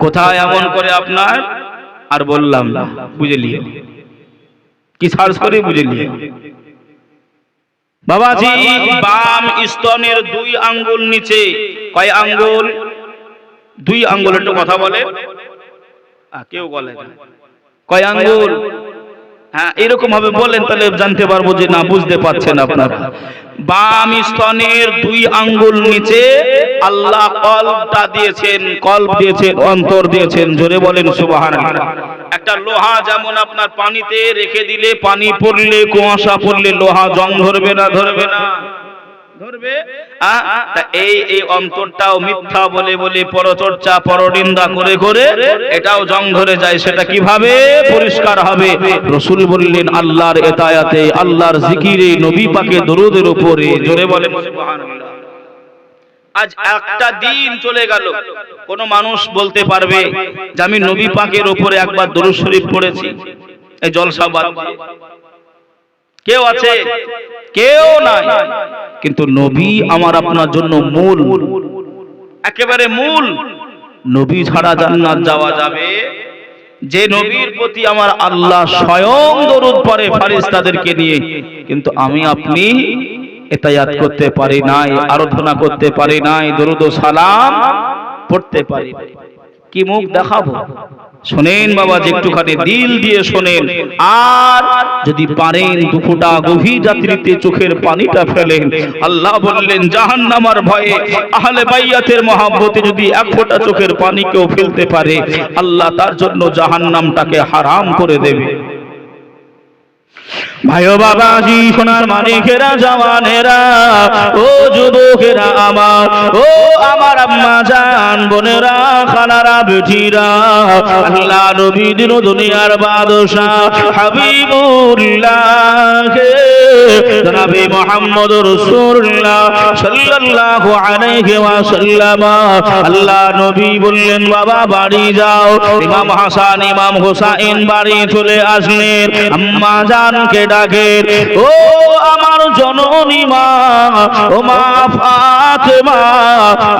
[SPEAKER 1] কোথায় এমন করে আপনার আর বললাম না, বুঝে নিও কি সার্চ করে, বুঝে নিও। বাবাজি, বাম স্তনের 2 আঙ্গুল নিচে, কয় আঙ্গুল? 2 আঙ্গুল। একটু কথা বলে, কেউ বলে না কয় আঙ্গুল? হ্যাঁ, এরকম ভাবে বলেন, তাহলে জানতে পারবো যে না বুঝতে পারছেন আপনারা। বাম স্তনের 2 আঙ্গুল নিচে আল্লাহ কলবটা দিয়েছেন, কলব দিয়েছেন, অন্তর দিয়েছেন। জোরে বলেন সুবহানাল্লাহ। একটা লোহা যেমন আপনার পানিতে রেখে দিলে, পানি পড়লে, কুয়াশা পড়লে লোহা জং ধরবে না? ধরবে না? ধরবে। এই অন্তরটাও মিথ্যা বলে বলে, পরচর্চা পরনিন্দা করে করে এটাও জং ধরে যায়। সেটা কিভাবে পরিষ্কার হবে? রাসূল বললেন আল্লাহর ইতায়াতে, আল্লাহর জিকিরে, নবী পাকের দরুদের উপরে। জোরে বলেন সুবহানাল্লাহ। আজ একটা দিন চলে গেল, কোন মানুষ বলতে পারবে যে আমি নবী পাকের উপরে একবার দরুদ শরীফ পড়েছি? এই জলসা বাদ দিয়ে কেউ আছে? কেউ নাই। কিন্তু নবী আমার আপনার জন্য মূল, একেবারে মূল। নবী ছাড়া জান্নাত যাওয়া যাবে? যে নবীর প্রতি আমার আল্লাহ স্বয়ং দরুদ পড়ে ফেরেশতাদেরকে নিয়ে, কিন্তু আমি আপনি ইতায়াত করতে পারি নাই, আরাধনা করতে পারি নাই, দরুদ ও সালাম পড়তে পারি নাই। কি মুখ দেখাবো? শোনেন বাবা, যে একটুখানি দিল দিয়ে শোনেন। আর যদি পারেন 2 ফোঁটা গভীর রাত্রিতে চোখের পানিটা ফেলেন। আল্লাহ বললেন জাহান্নামের ভয়ে, আহলে বাইয়াতের মহব্বতে যদি 1 ফোঁটা চোখের পানি কেউ ফেলতে পারে, আল্লাহ তার জন্য জাহান্নামটাকে হারাম করে দেবে। ভাইও বাবাজি, সোনার মানিকেরা, জওয়ানেরা, ও যুবকেরা আমার, ও আমার আম্মা জান, বোনেরা, খালারা, বেটিরা, আল্লাহ নবী দিন দুনিয়ার বাদশা হাবিবুল্লাহ জনাবে মুহাম্মদ রাসূলুল্লাহ সাল্লাল্লাহু আলাইহি ওয়াসাল্লাম, আল্লাহ নবী বললেন বাবা বাড়ি যাও। ইমাম হাসান ইমাম হুসাইন বাড়ি চলে আসলেন। আম্মা জানকে ডাকেন, ও আমার জননী মা, ও মা ফাতেমা,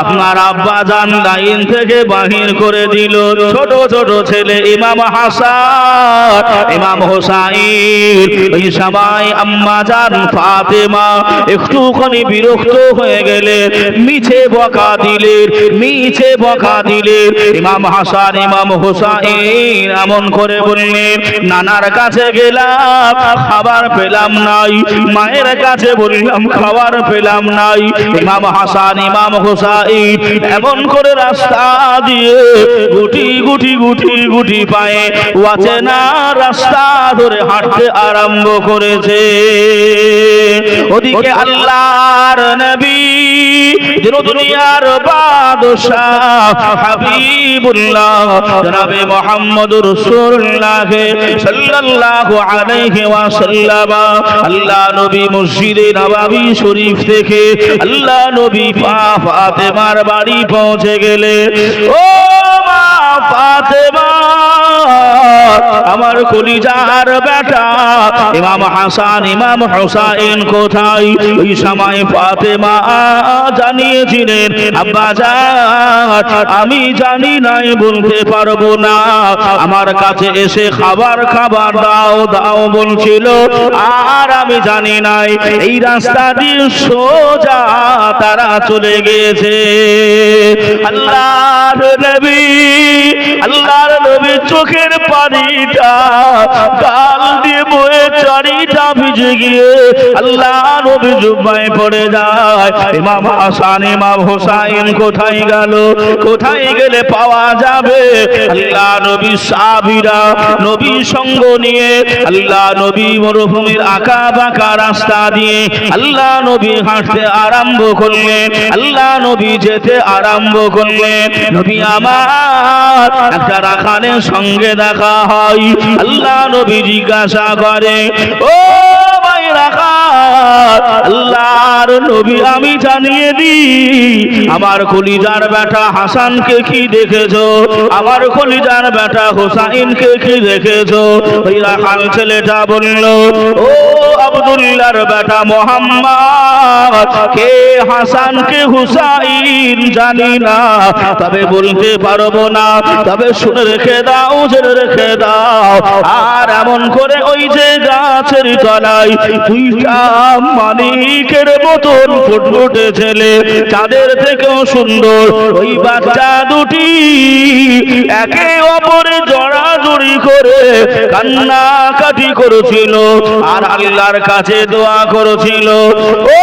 [SPEAKER 1] আপনার আব্বা জান লাইন থেকে বাহির করে দিল ছোট ছোট ছেলে ইমাম হাসান ইমাম হুসাইন। ওই সবাই আম্মা জান ফাতেমা একটুখানি বিরক্ত হয়ে গেলেন, মিছে বকা দিলেন, মিছে বকা দিলেন। ইমাম হাসান ইমাম হুসাইন এমন করে বললেন, নানার কাছে গেলাম খাবার পেলাম নাই, মায়ের কাছে বললাম খাবার পেলাম নাই। ইমাম হাসান ইমাম হুসাইন এমন করে রাস্তা দিয়ে গুটি গুটি গুটি গুটি পায়ে অচেনা রাস্তা ধরে হাঁটতে আরম্ভ করেছে। ওদিকে আল্লাহর নবী দুনিয়ার বাদশাহ হাবিবুল্লাহ জনাবে মুহাম্মদুর রাসূলুল্লাহ সাল্লাল্লাহু আলাইহি ওয়াসাল্লাম, আল্লাহ নবী মসজিদে নববী শরীফ থেকে আল্লাহ নবী ফাতেমার বাড়ি পৌঁছে গেলে, ও মা ফাতেমা আমার কলিজার বেটা ইমাম হাসান ইমাম হুসাইন কোথায়? ওই সময় ফাতেমা জানিয়েছিলেন আব্বা জান আমি জানি নাই বলতে পারবো না, আমার কাছে এসে খাবার দাও দাও বলছিল আর আমি জানি নাই। এই রাস্তা দিয়ে সোজা তারা চলে গিয়েছে। আল্লাহর নবী চোখের পানিটা গাল দিয়ে বয়ে চারিটা ভিজে গিয়ে আল্লাহ নবী জুব্বায় পড়ে যায়। ইমাম হাসান ইমাম হুসাইন কোথায় গেল? কোথায় গেলে পাওয়া যাবে? আল্লাহ নবী সাহাবীরা নবী সঙ্গ নিয়ে আল্লাহ নবী মরুভূমির আঁকা বাঁকা রাস্তা দিয়ে আল্লাহ নবী হাঁটতে আরম্ভ করলেন, আল্লাহ নবী যেতে আরম্ভ করলেন। নবী আমার একটা রাখালের সঙ্গে দেখা হয়। আল্লাহ নবী জিজ্ঞাসা করে ও ভাই রাখাল, আল্লাহর নবী আমি জানিয়ে দিই আমার কলিজার বেটা হাসানকে কি দেখেছো? আমার কলিজার বেটা হুসাইনকে কি দেখেছো? ওই রাখাল ছেলেটা বলল ও আব্দুল্লাহর বেটা মোহাম্মদ, কে হাসান কে হুসাইন জানি না, তবে বলতে পারবো না, তবে শুনে রেখে দাও জেনে রেখে দাও। আর এমন করে ওই যে গাছের তলায় দুইটা মানিকের মতন ফুটফুটে ছেলে, তাদের থেকেও সুন্দর ওই বাচ্চা দুটি একে অপরে জড়াজড়ি করে কান্নাকাটি করেছিল আর আল্লাহর কাছে দোয়া করেছিল ও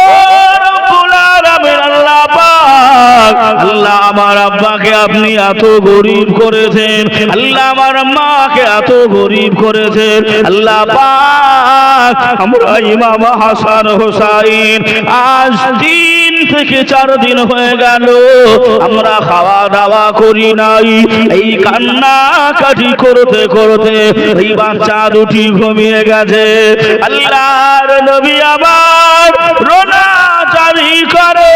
[SPEAKER 1] রব্বুল আলামিন আল্লাহ পাক, আল্লাহ আমার আব্বাকে আপনি এত গরিব করেছেন, আল্লাহ আমার মাকে এত গরিব করেছেন, আল্লাহ পাক আমরা ইমাম হাসান হুসাইন আজ 3 থেকে 4 দিন হয়ে গেল আমরা খাওয়া দাওয়া করি নাই। এই কান্নাকাটি করতে করতে এই বাচ্চা দুটি ঘুমিয়ে গেছে। আল্লাহর নবী আমার রোনা জারি করে,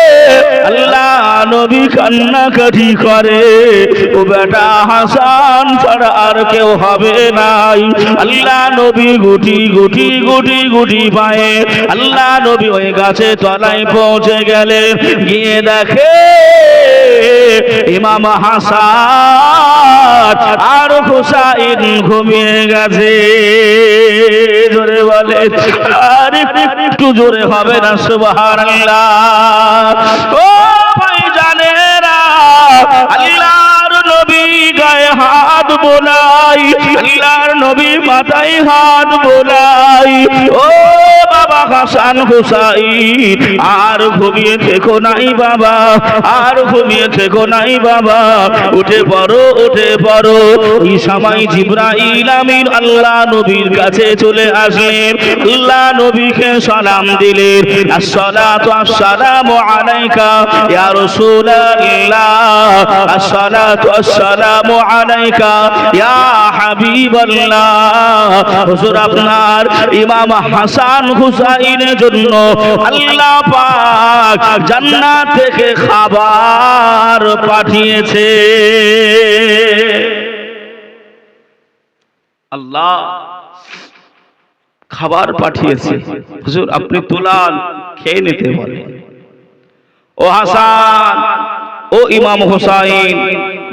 [SPEAKER 1] আল্লাহ নবী কান্নাকাটি করে ও বেটা হাসান ছাড়া আর কেউ হবে নাই। আল্লাহ নবী গুটি গুটি গুটি গুটি পায়ে আল্লাহ নবী ওই গাছে তলায় পৌঁছে গেলেন, গিয়ে দেখে ইমাম হাসান আর হুসাইন ঘুমিয়ে গেছে। জোরে বলে আর একটু জোরে হবে না সুবহানাল্লাহ। ও ভাই জানেরা আল্লাহর নবী গায়ে হাত বোলাই, আল্লাহর নবী মাথায় হাত বোলাই। ও বাবা হাসান হুসাইন আর ঘুমিয়ে থেকো নাই বাবা, আর ঘুমিয়ে থেকো নাই বাবা, উঠে পড়ো উঠে পড়ো। এই সময় জিবরাইল আমিন আল্লাহ নবীর কাছে চলে আসলেন, আল্লাহ নবীকে সালাম দিলেন আসসালাতু আসসালামু আলাইকা ইয়া রাসূলুল্লাহ, আসসালাতু আসসালামু আলাইকা ইয়া হাবিবাল্লাহ। হুজুর আপনার ইমাম হাসান হুসাইনের জন্য আল্লাহ পাক জান্নাত থেকে খাবার পাঠিয়েছে। আল্লাহ খাবার পাঠিয়েছে, হুজুর আপনি তুলান খেয়ে নিতে বলেন। ও হাসান ও ইমাম হুসাইন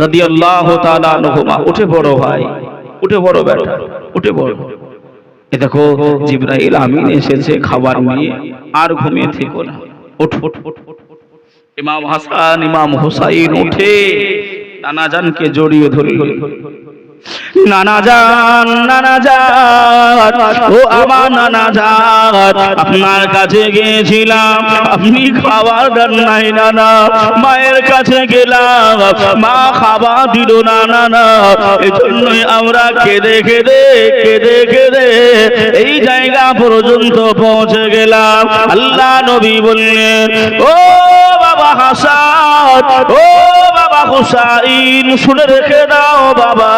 [SPEAKER 1] রাদিয়াল্লাহু তাআলা আনহুমা, উঠে পড়ো ভাই, উঠে পড়ো বেটা, উঠে পড়ো। এ দেখো জিবরাইল আমিন এসেছে খাবার নিয়ে, আর ঘুমিয়ে থেকো না, ওঠো। ইমাম হাসান ইমাম হুসাইন উঠে নানাজানকে জড়িয়ে ধরল। নানাজান নানাজান ও আমার নানাজান, আপনার কাছে গিয়েছিলাম, আপনি খাবার দেন নাই নানা, মায়ের কাছে গেলাম, মা খাবার দিল না নানা, এজন্যই আমরা কেঁদে কেঁদে কেঁদে কেঁদে এই জায়গা পর্যন্ত পৌঁছে গেলাম। আল্লাহ নবী বললেন ও বাবা হাসান, ও বাবা হুসাইন, শুনে রেখে দাও বাবা,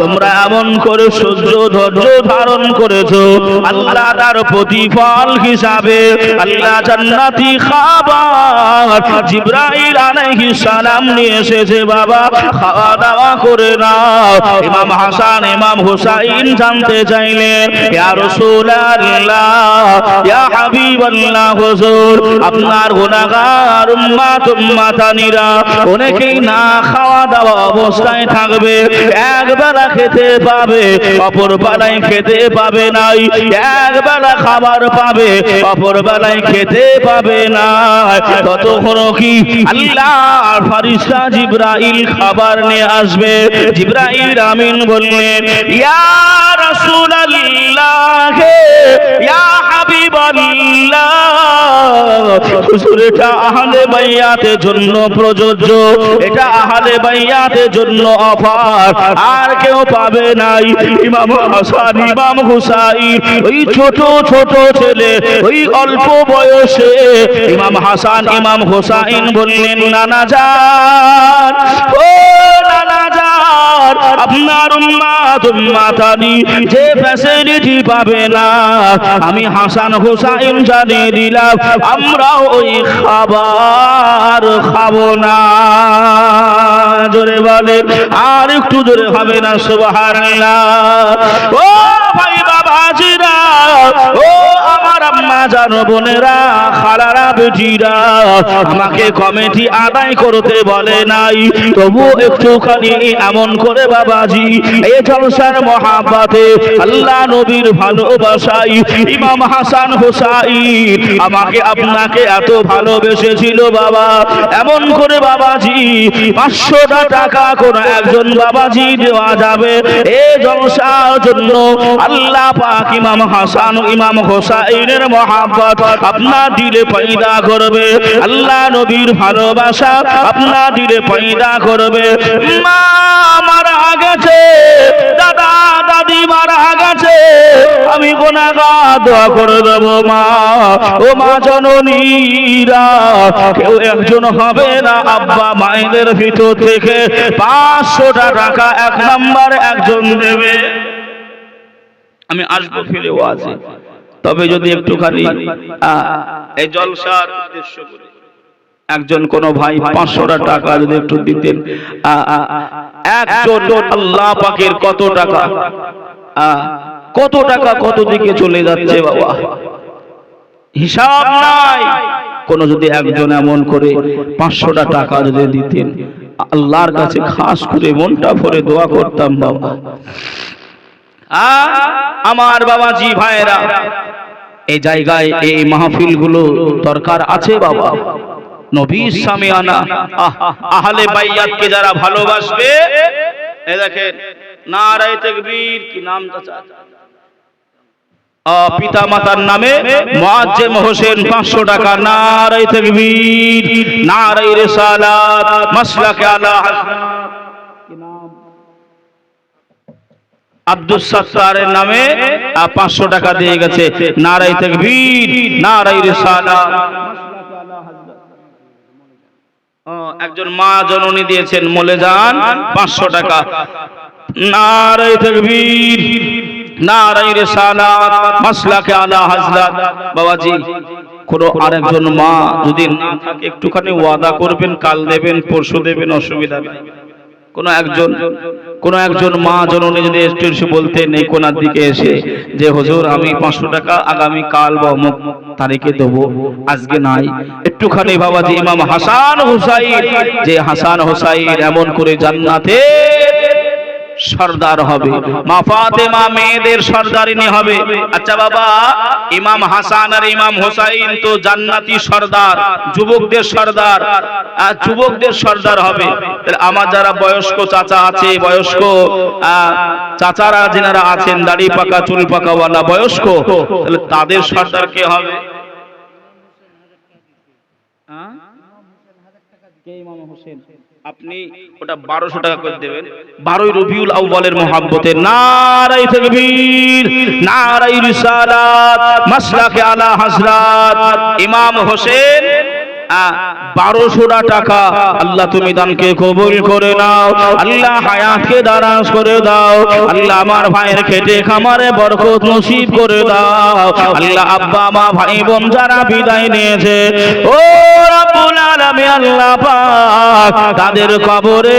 [SPEAKER 1] তোমরা এমন করে সহ্য ধৈর্য ধারণ করেছো, আল্লাহ তার প্রতিফল হিসাবে আল্লাহ জান্নাতি খাবার জিবরাইল আলাইহিস সালাম নিয়ে এসেছে বাবা, খাওয়া দাওয়া করে নাও। ইমাম হাসান ইমাম হুসাইন জানতে চাইলেন, ইয়া রাসূলুল্লাহ, ইয়া হাবিবাল্লাহ, হুজুর আপনার গুনাহগার উম্মত উম্মাতানিরা অনেকেই না খাওয়া দাওয়া অবস্থায় থাকবে, একবেলা খেতে পাবে, অপর বেলায় খেতে পাবে নাই, একবেলা খাবার পাবে, অপর বেলায় খেতে পাবে না, ততক্ষণ কি আল্লাহর ফেরেশতা জিবরাইল খাবার নিয়ে আসবে। জিবরাইল আমিন বললেন, ইয়া রাসূলুল্লাহ, ইয়া হাবিবাল্লাহ, হুজুর এটা আহলে বাইয়াতের জন্য প্রযোজ্য, এটা আহলে বাইয়াতের জন্য অফার, আর কেউ পাবে নাই। ইমাম হাসান ইমাম হুসাইন ওই ছোট ছোট ছেলে, ওই অল্প বয়সে ইমাম হাসান ইমাম হুসাইন বললেন, নানা জান, ও নানা জান, আপনার উম্মত উম্মাতানি যে ফ্যাসিলিটি পাবে না, আমি হাসান হুসাইন জানিয়ে দিলাম, আমরা ওই খাবার খাবো না। জোরে বলে, আর একটু জোরে হবে না সুবহানাল্লাহ। ও ভাই বাবাজিরা, ও আমার আম্মা জান বোনেরা, খালারা বেটিরা, আমাকে কমিটি আদায় করতে বলে নাই, তবু একটুখানি এমন করে বাবাজি এই জলসার মহাব্বতে আল্লাহ নবীর ভালোবাসায় ইমাম হাসান হুসাইন আমাকে আপনাকে এত ভালোবেসেছিল বাবা, এমন করে বাবাজি 500 টাকা কোন একজন বাবাজি দেওয়া যাবে এই জলসার জন্য। আল্লাহ পাক ইমাম হাসান ইমাম হুসাইনের মহাব্বত আপনার দিলে পয়দা করবে, আল্লাহ নবীর ভালোবাসা আপনার দিলে পয়দা করবে। মা মারা গেছে, দাদা দাদি মারা গেছে, আমি গুনাহগার, দোয়া করে দেব মা, ও মা জননীরা, কেউ একজন হবে না আব্বা মায়েদের ভিতর থেকে 500 টাকা এক নাম্বার একজন দেবে। আমি আসবো ফিরে ওয়াজে, তবে যদি একটুখানি এই জলসার উদ্দেশ্য করে একজন কোন ভাই 500 টাকা যদি একটু দিতেন, একজন আল্লাহ পাকের কত টাকা, কত টাকা কত দিকে চলে যাচ্ছে বাবা, হিসাব নাই। কোন যদি একজন এমন করে 500 টাকা যদি দিতেন, আল্লাহর কাছে খাস করে মনটা ভরে দোয়া করতাম বাবা। আমার বাবাজি ভাইরা, এই জায়গায় এই মাহফিল গুলো দরকার আছে বাবা। নবীর সামিয়ানা আহলে বাইয়াতকে যারা ভালোবাসবে, এই দেখেন নারায়ে তাকবীর, কি নাম চাচা, পিতা মাতার নামে মুআজ্জেম হোসেন 500 টাকা, নারায়ে তাকবীর, নারায়ে রিসালাত, মাসলাকে আলা আব্দুস সাত্তারের নামে 500 টাকা দিয়ে গেছে, নারায়ে তাকবীর, নারায়ে রিসালাত। একজন মা জননী দিয়েছেন মলে যান 500 টাকা, নারায়ে তাকবীর, নারায়ে রিসালাত, মাসলাকে আলা হযরত। বাবাজি কোন আরেকজন মা যদি না থাকে একটুখানি ওয়াদা করবেন, কাল দেবেন পরশু দেবেন, অসুবিধা নেই। কোন একজন মা জননী যদি এসে বলতেন এই কোনার দিকে এসে যে হুজুর আমি 500 টাকা আগামী কাল বা অমুক তারিখে দেবো, আজকে নাই, একটুখানি বাবাজি ইমাম হাসান হুসাইন, যে হাসান হুসাইন এমন করে জান্নাতে সরদার হবে, মা ফাতেমা মেয়েদের সরদারিনী হবে। আচ্ছা বাবা, ইমাম হাসান আর ইমাম হুসাইন তো জান্নাতি সরদার, যুবকদের সরদার, আর যুবকদের সরদার হবে। তাহলে আমার যারা বয়স্ক চাচা আছে, বয়স্ক চাচারা যারা আছেন, দাড়ি পাকা চুল পাকাওয়ালা বয়স্ক, তাহলে তাদের সরদার কে হবে? আপনি ওটা 1200 টাকা করে দেবেন। 12ই রবিউল আউয়ালের মহব্বতে নারায়ে তাকবীর, নারায়ে রিসালাত, মাসলাকে আলা হযরত ইমাম হোসেন 1200 টাকা আল্লাহ তুমি দানকে কবুল করে নাও, আল্লাহ হায়াতকে দারাজ করে দাও, আল্লাহ আমার ভাইয়ের খেটে খামারে বরকত নসিব করে দাও, আল্লাহ আব্বা মা ভাই বোন যারা বিদায় নিয়েছে ও রব্বুল আলামিন আল্লাহ পাক তাদের কবরে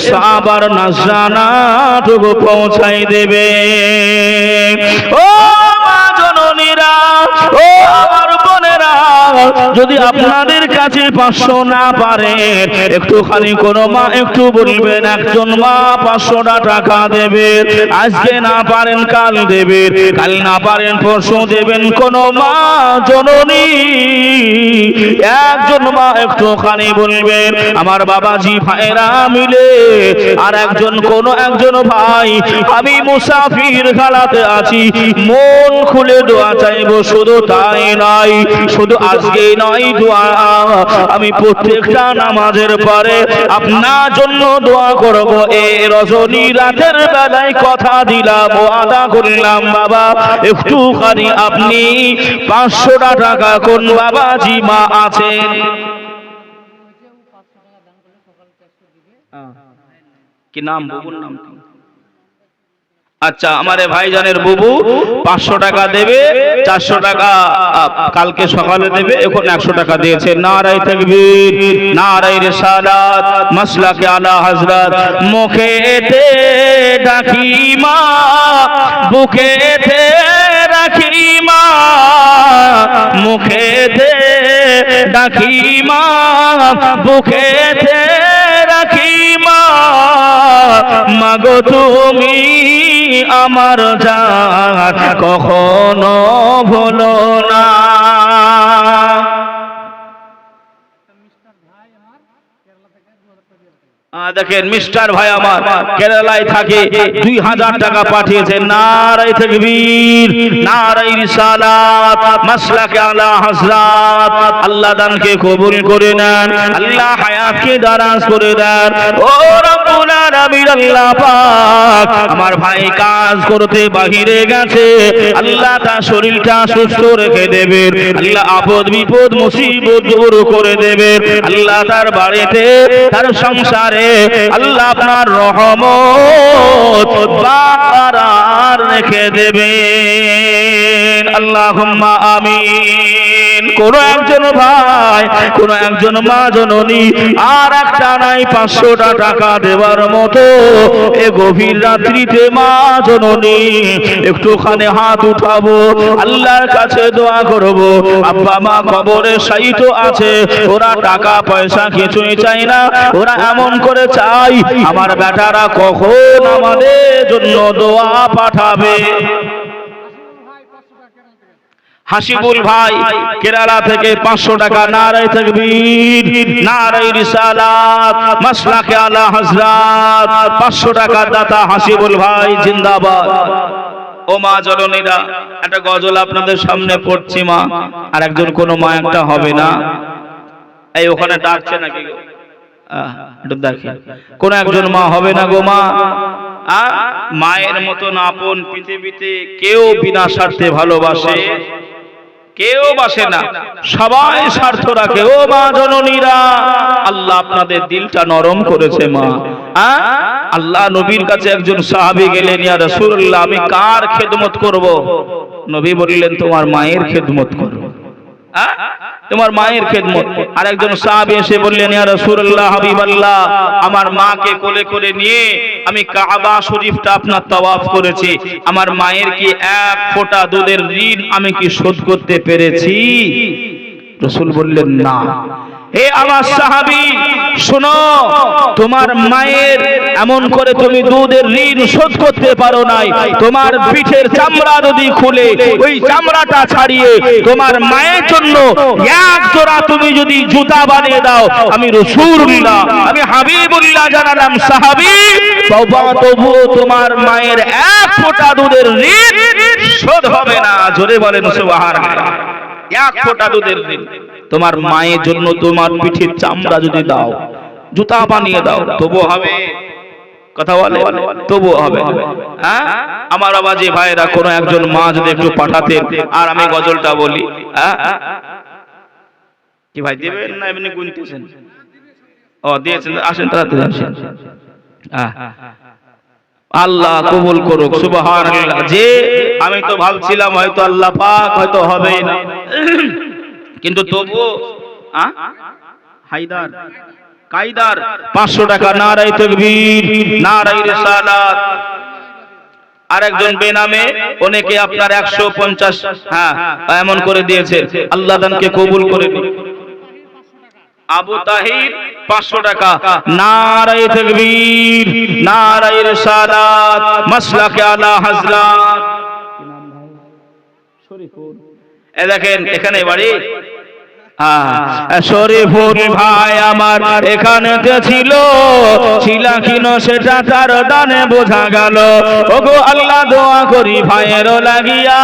[SPEAKER 1] সাবার নাজানাটুকু পৌঁছাই দেবে। ও মা জননীরা, ও আমার বোনেরা, যদি আপনাদের কাছে 500 না পারেন, একটুখানি কোন মা একটু বলবেন, একজন মা 500 টাকা দেবে, আজকে না পারেন কাল দেবেন, কাল না পারেন পরশু দেবেন। কোন মা জননী একজন মা একটুখানি বলবেন, আমার বাবাজি ভাইরা মিলে আর কোন একজন ভাই, আমি মুসাফির খালাতে আছি, মন খুলে দোয়া চাইবো। শুধু তাই নয়, শুধু আজকে নয়, দোয়া আমি প্রত্যেকটা নামাজের পরে আপনার জন্য দোয়া করব। এই রজনী রাতের বেলায় কথা দিলাম, ওয়াদা করলাম, বাবা একটুখানি আপনি 500 টাকা কোন বাবাজি মা আছেন? কি নাম? বুবুর নাম কি? আচ্ছা, আমারে ভাইজানের বুবু 500 টাকা দেবে, 400 টাকা কালকে সকালে দেবে, এখন 100 টাকা দিয়েছে। নারায়ে তাকবীর, নারায়ে রিসালাত, মাসলাকে আলা হযরত। মুখেতে ডাকি মা, বুকেতে রাখি মা, মুখেতে ডাকি মা, বুকেতে রাখি মা, মাগো তুমি আমার জান কখনো ভুলো না। দেখেন মিস্টার ভাই আমার কেরালায় থাকে, 2000 টাকা পাঠিয়েছেন। নারায়ে তাকবীর, নারায়ে রিসালাত, মাসলাকে আলা হযরত। আল্লাহ দানকে কবুল করে নেন, আল্লাহ হায়াতকে দারাজ করে দেন। ও রব্বুল আলামিন আল্লাহ পাক আমার ভাই কাজ করতে বাহিরে গেছে, আল্লাহ তার শরীরটা সুস্থ রেখে দেবেন, আল্লাহ আপদ বিপদ মুসিবত দূর করে দেবেন, আল্লাহ তার বাড়িতে তার সংসারে আল্লাহ আপনার রহমত বারার রেখে দেবেন। আল্লাহুম্মা আমিন। কোন একজন ভাই, কোন একজন মা জননী আর একটা নাই 500 টাকা দেওয়ার মতো, এ গভীর রাত্রিতে মা জননী একটুখানি হাত উঠাবো, আল্লাহর কাছে দোয়া করব। আব্বা মা কবরে শায়িত আছে, ওরা টাকা পয়সা কিছুই চাই না, ওরা এমন করে চাই আমার বেটারা কখন আমাদের জন্য দোয়া পাঠাবে। হাসিবুল ভাই কেরালা থেকে 500 টাকা। নারায়ে তাকবীর, নারায়ে রিসালাত, মাসলাকে আলা হযরত। 500 টাকা দাতা হাসিবুল ভাই জিন্দাবাদ। ও মা জননীরা, একটা গজল আপনাদের সামনে পড়ছি মা, আর একজন কোন মা একটা হবে না, এই ওখানে ডাকছে নাকি গো? একটু দেখেন, কোন একজন মা হবে না গো মা? মায়ের মতন আপন পৃথিবীতে কেউ বিনা স্বার্থে ভালোবাসে কেউ বাসে না, সবাই স্বার্থ রাখে। ও মা জননীরা, আল্লাহ আপনাদের দিলটা নরম করেছে মা। আল্লাহ নবীর কাছে একজন সাহাবী গেলেন, ইয়া রাসূলুল্লাহ আমি কার খেদমত করব? নবী বললেন তোমার মায়ের খেদমত করো, তোমার মায়ের খেদমত। আর একজন সাহাবী এসে বললেন, ইয়া রাসূলুল্লাহ হাবিবাল্লাহ আমার মাকে কোলে করে নিয়ে আমি কাবা শরীফটা আপনার তাওয়াফ করেছি, আমার মায়ের কি এক ফোঁটা দুধের ঋণ আমি কি শোধ করতে পেরেছি? রাসূল বললেন না। হে আমার সাহাবী শোনো, তোমার মায়ের এমন করে তুমি দুধের ঋণ শোধ করতে পারো নাই, তোমার পিঠের চামড়া যদি খুলে ওই চামড়াটা ছাড়িয়ে তোমার মায়ের জন্য এক জোড়া তুমি যদি জুতা বানিয়ে দাও, আমি রাসূলুল্লাহ আমি হাবিবুল্লাহ জানালাম সাহাবী তবুও তোমার মায়ের এক ফোঁটা দুধের ঋণ শোধ হবে না। জোরে বলেন সুবহানাল্লাহ। এক ফোঁটা দুধের ঋণ তোমার মায়ের জন্য তোমার পিঠের চামড়া যদি দাও, জুতা বানিয়ে দাও, তবু হবে? কথা বলে তবু হবে। হ্যাঁ আমার আওয়াজে ভাইরা কোন একজন মা যদি একটু পাঠাতেন। আর আমি গজলটা বলি, কি ভাই দেবেন না এমনি গুনতেছেন? ও দিয়েছেন, আসেন তাড়াতাড়ি আসেন। আল্লাহ কবুল করুক, সুবহানাল্লাহ। যে আমি তো ভাবছিলাম হয়তো আল্লাহ পাক হয়তো হবেই না, কিন্তু তবুও হায়দার কায়দার 500 টাকা। নারায়ে তাকবীর, নারায়ে রিসালাত। আরেকজন বেনামে অনেকে আপনার 150 এমন করে দিয়েছে। আল্লাহ দানকে কবুল করে দিন। আবু তাহির 500 টাকা। নারায়ে তাকবীর, নারায়ে রিসালাত, মাসলাকে আলা হযরত। কি নাম ভাই? শরীফুর। এই দেখেন এখানে বাড়ি। শরীফুল ভাই আমার এখানেতে ছিল, ছিলা কিনো সেটা তার দানে বোঝা গেল। ওগো আল্লাহ দোয়া করি ভাইয়ের লাগিয়া,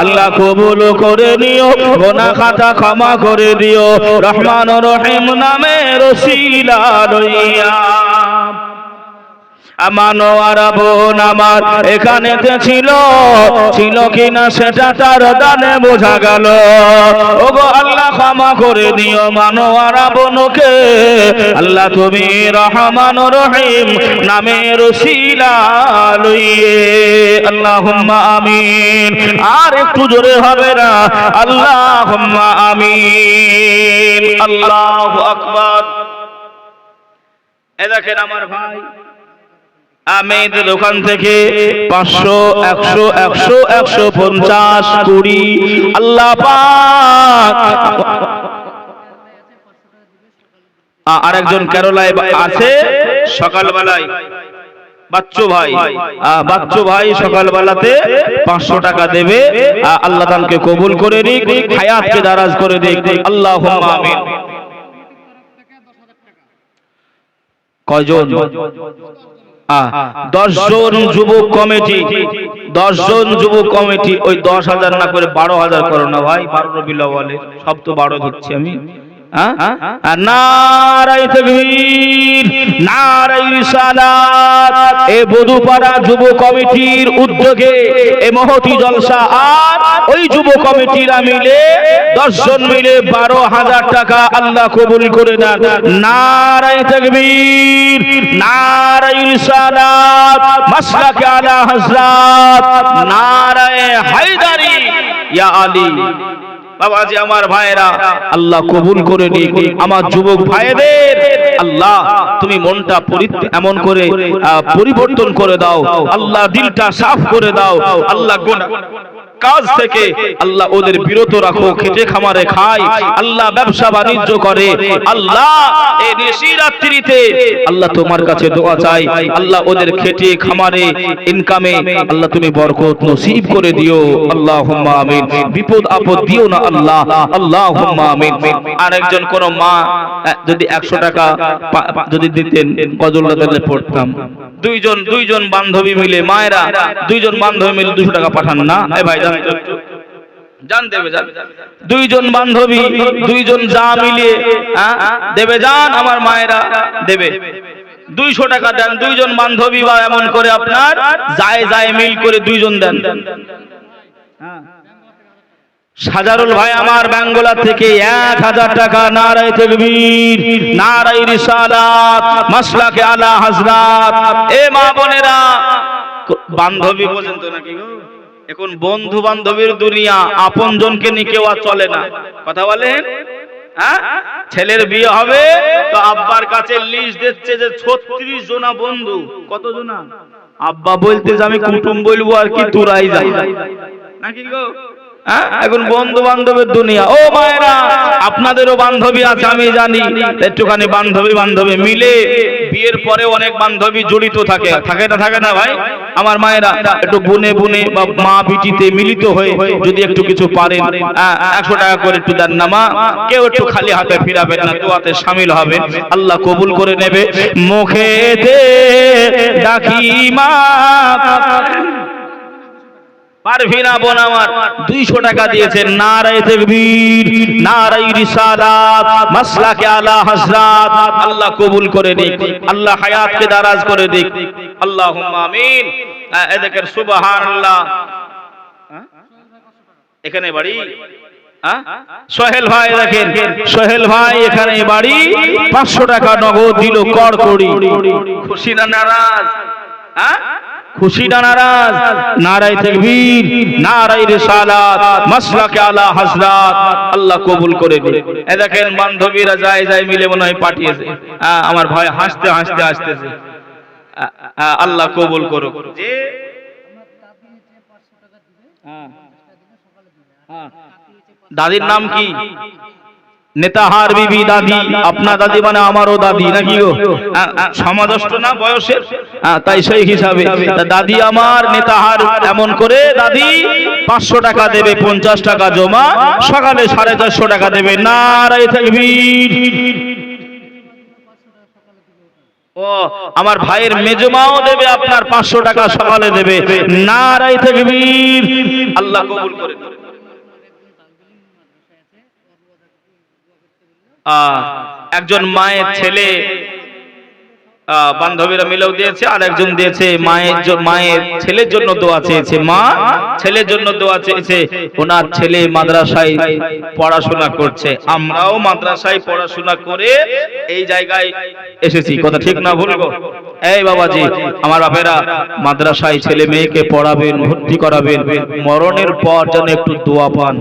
[SPEAKER 1] আল্লাহ কবুল করে নিও, গুনাহ খাতা ক্ষমা করে দিও, রহমান রহিম নামের ওসিলা লইয়া। আমানোয়ার বোন আমার এখানেতে ছিল, ছিল কিনা সেটা তার দানে বোঝা গেল। ওগো আল্লাহ ক্ষমা করে দিও মানোয়ার বোনকে, আল্লাহ তুমি রহমান রহিম নামের ওসিলা লইয়ে। আল্লাহুম্মা আমিন। আর একটু জোরে হবে না? আল্লাহুম্মা আমিন। আল্লাহু আকবার। এ দেখেন আমার ভাই আমেদের দোকান থেকে 500 100 100 150 20 আল্লাহ পাক। আরেকজন কেরালায় আছে, সকালবেলায় বাচ্চু ভাই সকালবেলাতে 500 টাকা দেবে। আল্লাহ দানকে কবুল করে নিক, হায়াতকে দারাজ করে দিক। আল্লাহুম্মা আমিন। কয়জন? 10 জন যুবক কমিটি, 10 জন যুবক কমিটি। ওই 10,000 না করে 12,000 করো না ভাই। 12 রবিউল আউয়ালে সব তো 12 দিচ্ছি আমি। নারায়ে তাকবীর, নারায়ে রিসালাত। এ বধুপাড়া যুব কমিটির উদ্যোগে এ মহতি জলসা। আর ওই যুব কমিটিরা মিলে 10 জন মিলে 12,000 টাকা আল্লাহ কবুল করে নেন। নারায়ে তাকবীর, নারায়ে রিসালাত, মাসলাকে আলা হযরত, নারায়ে হায়দারি ইয়া আলী। বাবাজি আমার ভাইরা, আল্লাহ কবুল করে নিক আমার যুবক ভাইদের। আল্লাহ তুমি মনটা এমন করে পরিবর্তন করে দাও, আল্লাহ দিলটা সাফ করে দাও। আল্লাহ গুনাহ কাজ থেকে আল্লাহ ওদের বিরত রাখো। খেটে খামারে খায়, আল্লাহ ব্যবসা বাণিজ্য করে। আল্লাহ এই নিশিরাত্রিতে আল্লাহ তোমার কাছে দোয়া চাই, আল্লাহ ওদের খেটে খামারে ইনকামে আল্লাহ তুমি বরকত নসিব করে দিও। আল্লাহুম্মা আমিন। বিপদ আপদ দিও না আল্লাহ। আল্লাহুম্মা আমিন। আরেকজন কোন মা যদি 100 টাকা যদি দিতেন, গজলটা তাহলে পড়তাম। দুইজন বান্ধবী মিলে, মায়েরা 2 জন বান্ধবী মিলে 200 টাকা পাঠান না? এ ভাই জান দেবে, জান। 2 জন বান্ধবী 2 জন যা মিলিয়ে দেবে, জান আমার মায়েরা দেবে। 200 টাকা দেন 2 জন বান্ধবী, বা এমন করে আপনার যায় মিল করে 2 জন দেন। সাজারুল ভাই আমার বাঙ্গলা থেকে 1000 টাকা। নারায়ে তাকবীর, নারায়ে রিসালাত, মাসলাকে আলা হযরত। এ মা বোনেরা, বান্ধবী বোঝেন তো নাকি গো? এখন বন্ধু বান্ধবীর দুনিয়া, আপনজনকে নিয়ে কেউ আর চলে না। কথা বলেন? ছেলের বিয়ে হবে তো আব্বার কাছে লিস্ট দিচ্ছে যে 36 জনা বন্ধু। কত জনা? আব্বা বলতে যে আমি কুটুম বলবো আর কি, তোরাই যাই নাকি গো? এখন বন্ধু বান্ধবের দুনিয়া। ও মায়েরা, আপনাদেরও বান্ধবী আছে আমি জানি। একটুখানি বান্ধবী মিলে বিয়ের পরে অনেক বান্ধবী জড়িত থাকে না ভাই আমার মায়েরা? একটু বুনে বা মা বিটিতে মিলিত হয়ে যদি একটু কিছু পারেন, 100 টাকা করে একটু দেন না মা। কেউ একটু খালি হাতে ফিরাবেন না, দোয়াতে শামিল হবেন, আল্লাহ কবুল করে নেবে। মুখেতে ডাকি মা পারভিনা বোন আমার 200 টাকা দিয়েছেন। নারায়ে তাকবীর, নারায়ে রিসালাত, মাসলাকে আলা হযরত। আল্লাহ কবুল করে নিক, আল্লাহ হায়াতকে দারাজ করে দিক। আল্লাহুম্মা আমিন। এ দেখেন সুবহানাল্লাহ। এখানে বাড়ি সোহেল ভাই দেখেন, সোহেল ভাই এখানে বাড়ি, 500 টাকা নগদ দিল কড়কড়ি। খুশি না নারাজ? খুশি না নারাজ? নারায়ে তাকবীর, নারায়ে রিসালাত, মাসলাকে আলা হযরত। আল্লাহ কবুল করে দিন। এই দেখেন বান্ধবীরা যায় যায় মিলে মনে হয় পাঠিয়েছে। আমার ভাই হাসতে হাসতে আসতেছে। আল্লাহ কবুল করুক। যে দাদির নাম কি? নেতাহার বিবি দাদি। আপনার দাদি মানে আমারও দাদি নাকি গো? সমাদষ্ট না বয়সের, তাই সেই হিসাবে দাদি আমার নেতাহার। এমন করে দাদি 500 টাকা দেবে, 50 টাকা জমা, সকালে 450 টাকা দেবে। নারায়ে তাকবীর। ও আমার ভাইয়ের মেজমাও দেবে আপনার 500 টাকা সকালে দেবে। নারায়ে তাকবীর। আল্লাহ কবুল করে। একজন মায়ের ছেলে বান্ধবীরা মিলেও দিয়েছে, আর একজন দিয়েছে মায়ের ছেলের জন্য দোয়া চেয়েছে। মা ছেলের জন্য দোয়া চেয়েছে। ওনার ছেলে মাদ্রাসায় পড়াশোনা করছে, আমরাও মাদ্রাসায় পড়াশোনা করে এই জায়গায় এসেছি। কথা ঠিক না ভুল গো? এই বাবাজি, আমার বাপেরা মাদ্রাসায় ছেলে মেয়েকে পড়াবেন, ভর্তি করাবেন, মরণের পর যেন একটু দোয়া পান।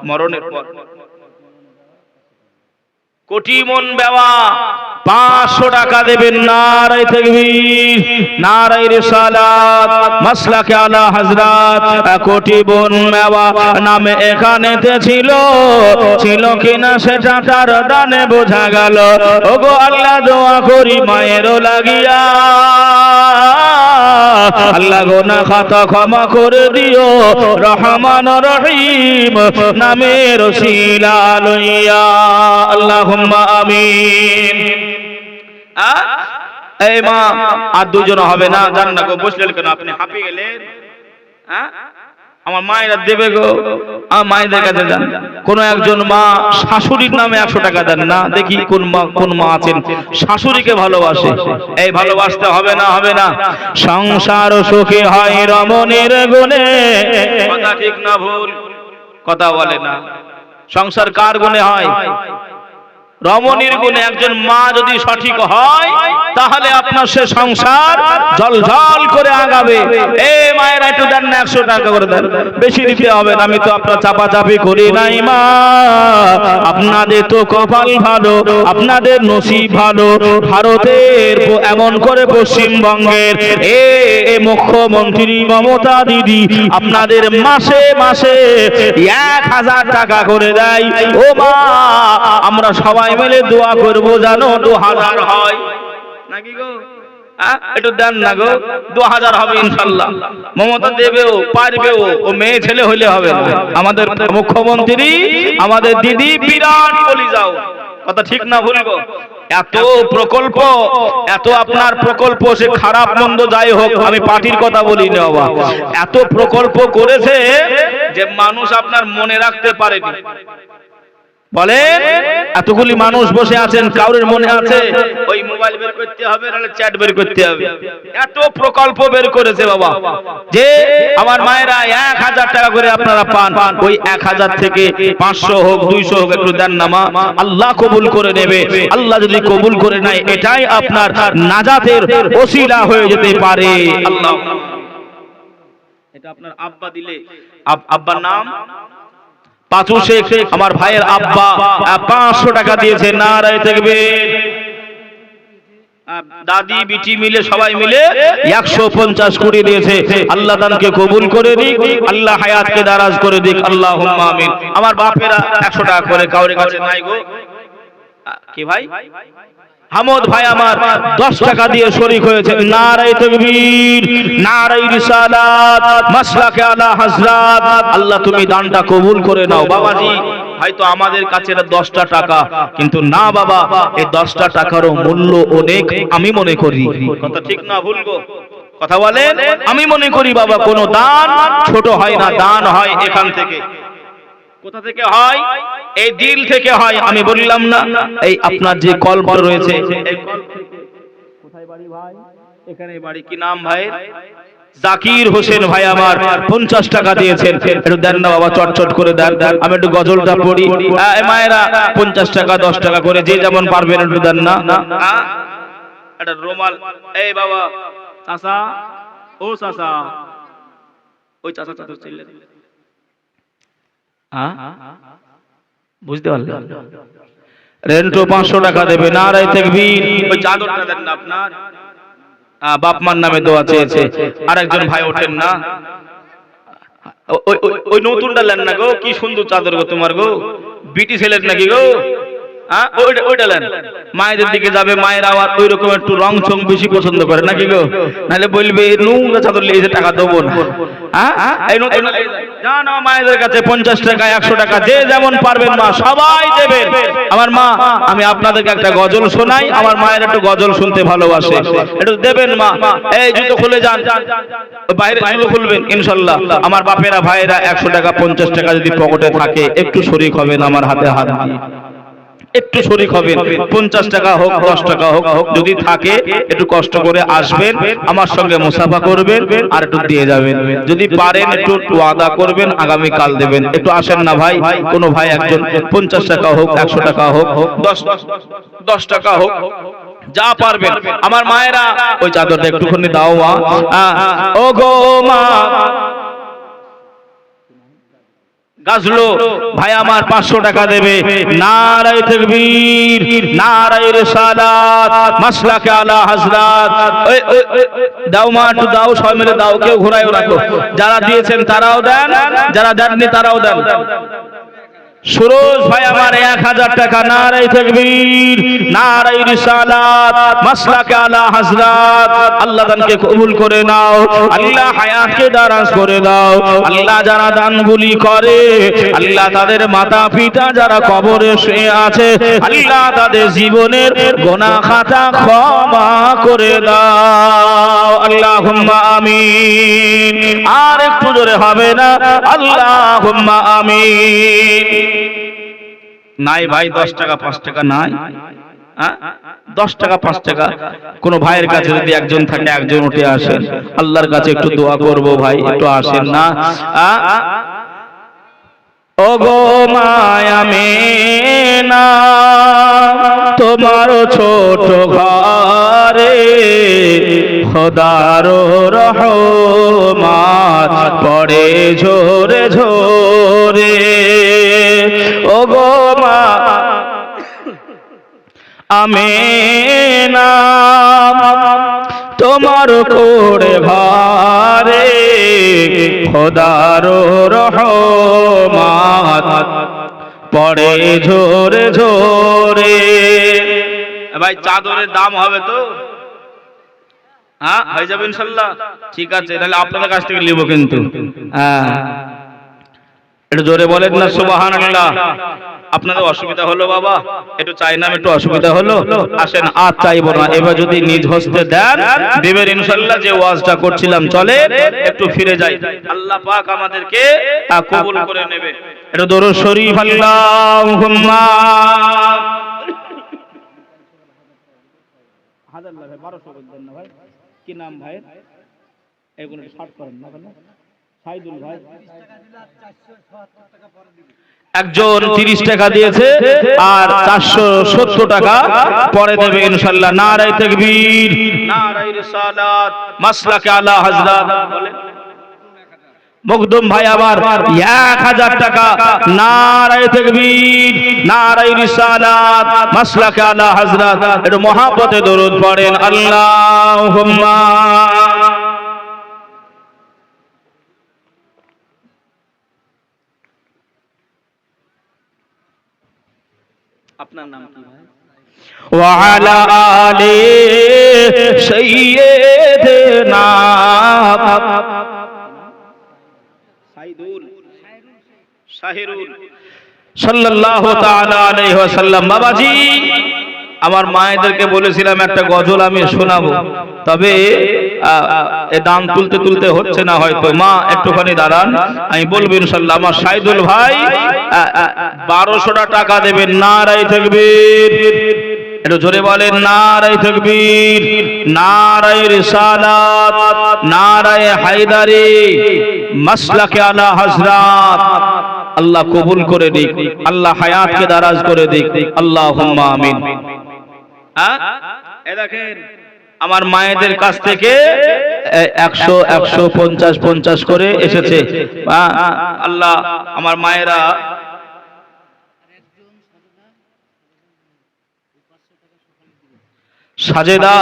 [SPEAKER 1] মরণের পর কোটি মন বেওয়া 500 টাকা দেবেন। নারায়ে তাকবীর, নারায়ে রিসালাত, মাসলাকে আলা হযরত। কোটি মন বেওয়া নামে এখানেতে ছিল, ছিল কিনা সেটা তার দানে বোঝা গেল। ওগো আল্লাহ দোয়া করি মায়েরও লাগিয়া, আল্লাহ গুনাহ খাতা ক্ষমা করে দিও, রহমান রহিম নামের ওসিলা লইয়া। আল্লাহুম্মা আমিন। এই মা আর দুজন হবে না, জান না গো? বসলেন কেন আপনি? হাঁপিয়ে গেলেন? আমার মায়েরা দেবে গো, আমার মায়েদের কাছে যান। কোন একজন মা শাশুড়ির নামে 100 টাকা দেন না। দেখি কোন মা আছেন শাশুড়িকে ভালোবাসে। এই ভালোবাসতে হবে না, হবে না। সংসার সুখী হয় রমণীর গুণে। কথা ঠিক না ভুল? কথা বলে না। সংসার কার গুণে হয়? রমণীর গুণে। একজন মা যদি সঠিক হয় তাহলে আপনার সে সংসার জলজল করে আগাবে। এই মায়েরা একটু দেন না, 100 টাকা করে দেন, বেশি দিতে হবে না। আমি তো আপনার চাপাচাপি করি নাই মা, আপনাদের তো কপাল ভালো, আপনাদের নসিব ভালো। ভারতের এমন করে পশ্চিমবঙ্গের মুখ্যমন্ত্রী মমতা দিদি আপনাদের মাসে মাসে 1000 টাকা করে দেয়। ও মা, আমরা সবাই মিলে দোয়া করবো জানো 2000 হয় নাকি গো? একটু দেন না গো, 2000 হবে ইনশাআল্লাহ। মমতা দেবেও, পারবেও, ও মেয়ে ছেলে হইলে হবে না। আমাদের মুখ্যমন্ত্রী, আমাদের দিদি বিরাট বলি যাও। কথা ঠিক না ভুল গো? এত প্রকল্প, এত আপনার প্রকল্প, সে খারাপ মন্দ যাই হোক, আমি পার্টির কথা বলি না বাবা। এত প্রকল্প করেছে যে মানুষ আপনার মনে রাখতে পারেনি। বলেন, এতগুলি মানুষ বসে আছেন, কাউরের মনে আছে ওই মোবাইল বের করতে হবে, নাহলে চ্যাট বের করতে হবে? এত প্রকল্প বের করেছে বাবা, যে আমার মায়েরা 1000 টাকা করে আপনারা পান। ওই 1000 থেকে 500 হোক, 200 হোক, একটু দেন না মা, আল্লাহ কবুল করে নেবে। আল্লাহ যদি কবুল করে নেয়, এটাই আপনার নাজাতের ওসিলা হয়ে যেতে পারে। আল্লাহ, এটা আপনার আব্বা দিলে, আব্বার নাম পাঁচু শেখ, আমার ভাইয়ের আব্বা 500 টাকা দিয়েছে। নারায়ে তাকবীর। দাদি বিটি মিলে সবাই মিলে 150 কোটি দিয়েছে। আল্লাহ দানকে কবুল করে দিক, আল্লাহ হায়াতকে দারাজ করে দিক। আল্লাহুম্মা আমিন। আমার বাপেরা 100 টাকা করে কাউরে কাছে নাই গো। কি ভাই? হামদ ভাই আমার 10 টাকা দিয়ে শরীক হয়েছে। নারায়ে তাকবীর, নারায়ে রিসালাত, মাসলাকে আলা হযরত। আল্লাহ তুমি দানটা কবুল করে নাও। বাবাজি, হয়তো আমাদের কাছে এটা 10টা টাকা, কিন্তু না বাবা, এই 10টা টাকারও মূল্য অনেক আমি মনে করি। কথা ঠিক না ভুল গো? কথা বলেন। আমি মনে করি বাবা, কোনো দান ছোট হয় না, দান হয় এখান থেকে। কোথা থেকে হয়? এই দিল থেকে হয়। আমি বললাম না, এই আপনার যে কল্প রয়েছে, এই কল্প থেকে। কোথায় বাড়ি ভাই? এখানে বাড়ি। কি নাম ভাই? জাকির হোসেন ভাই আমার 50 টাকা দিয়েছেন, একটু দেন না বাবা, চটচট করে দেন, আমি একটু গজলটা পড়ি। মায়েরা 50 টাকা 10 টাকা করে যে যেমন পারবেন একটু দেন না। একটা রুমাল, এই বাবা চাচা, ও চাচা, ওই চাচা চাচা চলে বুঝতে পারলেন? রেন্টু 500 টাকা দেবে, নারায়ে তাকবীর। ওই চাদরটা দেন না আপনার, বাপ মার নামে দোয়া চেয়েছে। আরেকজন ভাই ওঠেন না, ওই নতুনটা লেন না গো, কি সুন্দর চাদর গো তোমার গো, বিটি ছেলের নাকি গো? ওইটা লেন, মায়েদের দিকে যাবে, মায়ের আবার ওই রকম একটু রং চং বেশি পছন্দ করে নাকি গো, নাহলে বলবে নোংরা চাদর লিয়ে টাকা দেবো না। এই নতুন জান মায়েদের কাছে 50 টাকা 100 টাকা যে যেমন পারবেন মা সবাই দেবেন। আমার মা, আমি আপনাদেরকে একটা গজল শোনাই, আমার মায়ের একটু গজল শুনতে ভালোবাসে, একটু দেবেন মা। এই জুতো খুলে যান, বাইরে জুতো খুলবেন ইনশাআল্লাহ। আমার বাপেরা ভাইয়েরা 100 টাকা 50 টাকা যদি পকেটে থাকে একটু শরীক হবেন আমার হাতে হাত দিয়ে, একটু শরীক হবেন। 50 টাকা হোক 10 টাকা হোক, যদি থাকে একটু কষ্ট করে আসবেন, আমার সঙ্গে মুসাফা করবেন আর একটু দিয়ে যাবেন। যদি পারেন একটু ওয়াদা করবেন আগামী কাল দেবেন। একটু আসেন না ভাই, কোন ভাই একজন 50 টাকা হোক 100 টাকা হোক 10 টাকা হোক, যা পারবেন। আমার মায়েরা ওই চাদরটা একটুখানি দাও মা। ও গো মা, গাজলো ভাই আমার 500 টাকা দেবে। নারায়ে তাকবীর, নারায়ে রিসালাত, মাসলাকে আলা হযরত। দাও মা, একটু দাও, সবাই মিলে দাও, কেউ ঘোরায়ও রাখো। যারা দিয়েছেন তারাও দেন, যারা দেননি তারাও দেন। সুরজ ভাই আমার 1000 টাকা। নারায়ে তাকবীর, নারায়ে রিসালাত, মাসলাকে আলা হযরত। আল্লাহ দানকে কবুল করে নাও, আল্লাহ হায়াতকে দারাজ করে দাও। আল্লাহ যারা দানগুলি করে, আল্লাহ তাদের মাতা পিতা যারা কবরে শুয়ে আছে, আল্লাহ তাদের জীবনের গুনাহ খাতা ক্ষমা করে দাও। আল্লাহুম্মা আমিন। আর একটু জোরে হবে না? আল্লাহুম্মা আমিন। নাই ভাই 10 টাকা 5 টাকা নাই, 10 টাকা 5 টাকা কোন ভাইয়ের কাছে যদি একজন থাকে, একজন উঠে আসেন, আল্লাহর কাছে একটু দোয়া করব ভাই, একটু আসেন না। ও গো মায়া মেনা, তোমার ছোট ঘরে খোদার রহমত পড়ে ঝরে ঝরে। ও গো মা আমেনা, তোমার কোড়ে ঘরে খোদার রহমত পড়ে ঝরে ঝরে। ভাই চাদরের দাম হবে তো? হ্যাঁ হয়ে যাবে ইনশাল্লাহ। ঠিক আছে, তাহলে আপনাদের কাছ থেকে নিব কিন্তু। একটু জোরে বলেন না সুবহানাল্লাহ। আপনাদের অসুবিধা হলো বাবা, একটু চাই না, একটু অসুবিধা হলো, আসেন আর চাইবো না। এবার যদি নিজ হস্তে দেন দেবেন ইনশাআল্লাহ। যে ওয়াজটা করছিলাম চলে, একটু ফিরে যাই, আল্লাহ পাক আমাদেরকে কবুল করে নেবে। একটু দরুদ শরীফ আল্লাহুম্মা। হাজার না ভাই, 1200 বলবেন না ভাই। কি নাম ভাই? এগুলো শর্ট করেন না কেন? সাইদুল ভাই। একজন 30 টাকা দিয়েছে আর 470 টাকা পরে দেবে ইনশাআল্লাহ। নারায়ে তাকবীর, নারায়ে রিসালাত, মাসলাকে আলা হযরত। মখদুম ভাই আবার 1000 টাকা। নারায়ে তাকবীর, নারায়ে রিসালাত, মাসলাকে আলা হযরত। একটু মহব্বতে দরুদ পড়েন আল্লাহুম্মা। আপনার নাম কি ভাই? ওয়া আলা আলি সাইয়্যিদিনা সাইদুল শাহিরুল সাল্লাল্লাহু তাআলা আলাইহি ওয়াসাল্লাম। বাবাজি, আমার মায়েদেরকে বলেছিলাম একটা গজল আমি শোনাবো, তবে দাম তুলতে তুলতে হচ্ছে না হয়তো। মা একটুখানি দাঁড়ান, আমি বলবো ইনশাআল্লাহ। আমার সাইদুল ভাই 1200 টাকা দেবেন। নারায়ে তাকবীর, একটু জোরে বলেন নারায়ে তাকবীর, নারায়ে রিসালাত, নারায়ে হায়দারি, মাসলাকে আলা হযরত। আল্লাহ কবুল করে দিক, আল্লাহ হায়াতকে দারাজ করে দিক, আল্লাহুম্মা আমিন। এই দেখেন আমার মায়েদের কাছ থেকে 100 150 50 করে এসেছে। আল্লাহ আমার মায়েরা সাজেদা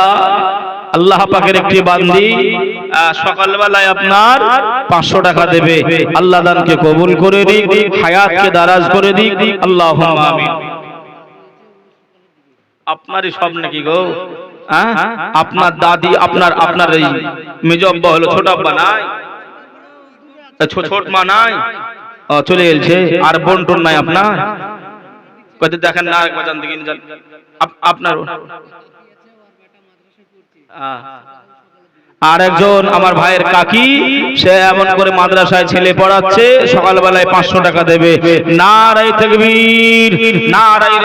[SPEAKER 1] আল্লাহ পাকের একটি বান্দি সকালবেলায় আপনার 500 টাকা দেবে। আল্লাহ দানকে কবুল করে দিক, হায়াতকে দারাজ করে দিক, আল্লাহুম্মা আমিন। আপনারই সব নাকি গো? আপনার দাদি, আপনার এই মেজ আব্বা হলো, ছোট আব্বা নাই, ছোট মা নাই, চলে গেছে। আর বোন টোন নাই আপনার? কত দেখেন না, আপনার আর একজন আমার ভাইয়ের কাকি, সে এমন করে মাদ্রাসায় ছেলে পড়াচ্ছে, সকালবেলায় 500 টাকা দেবে। নারায়ে তাকবীর, নারায়ে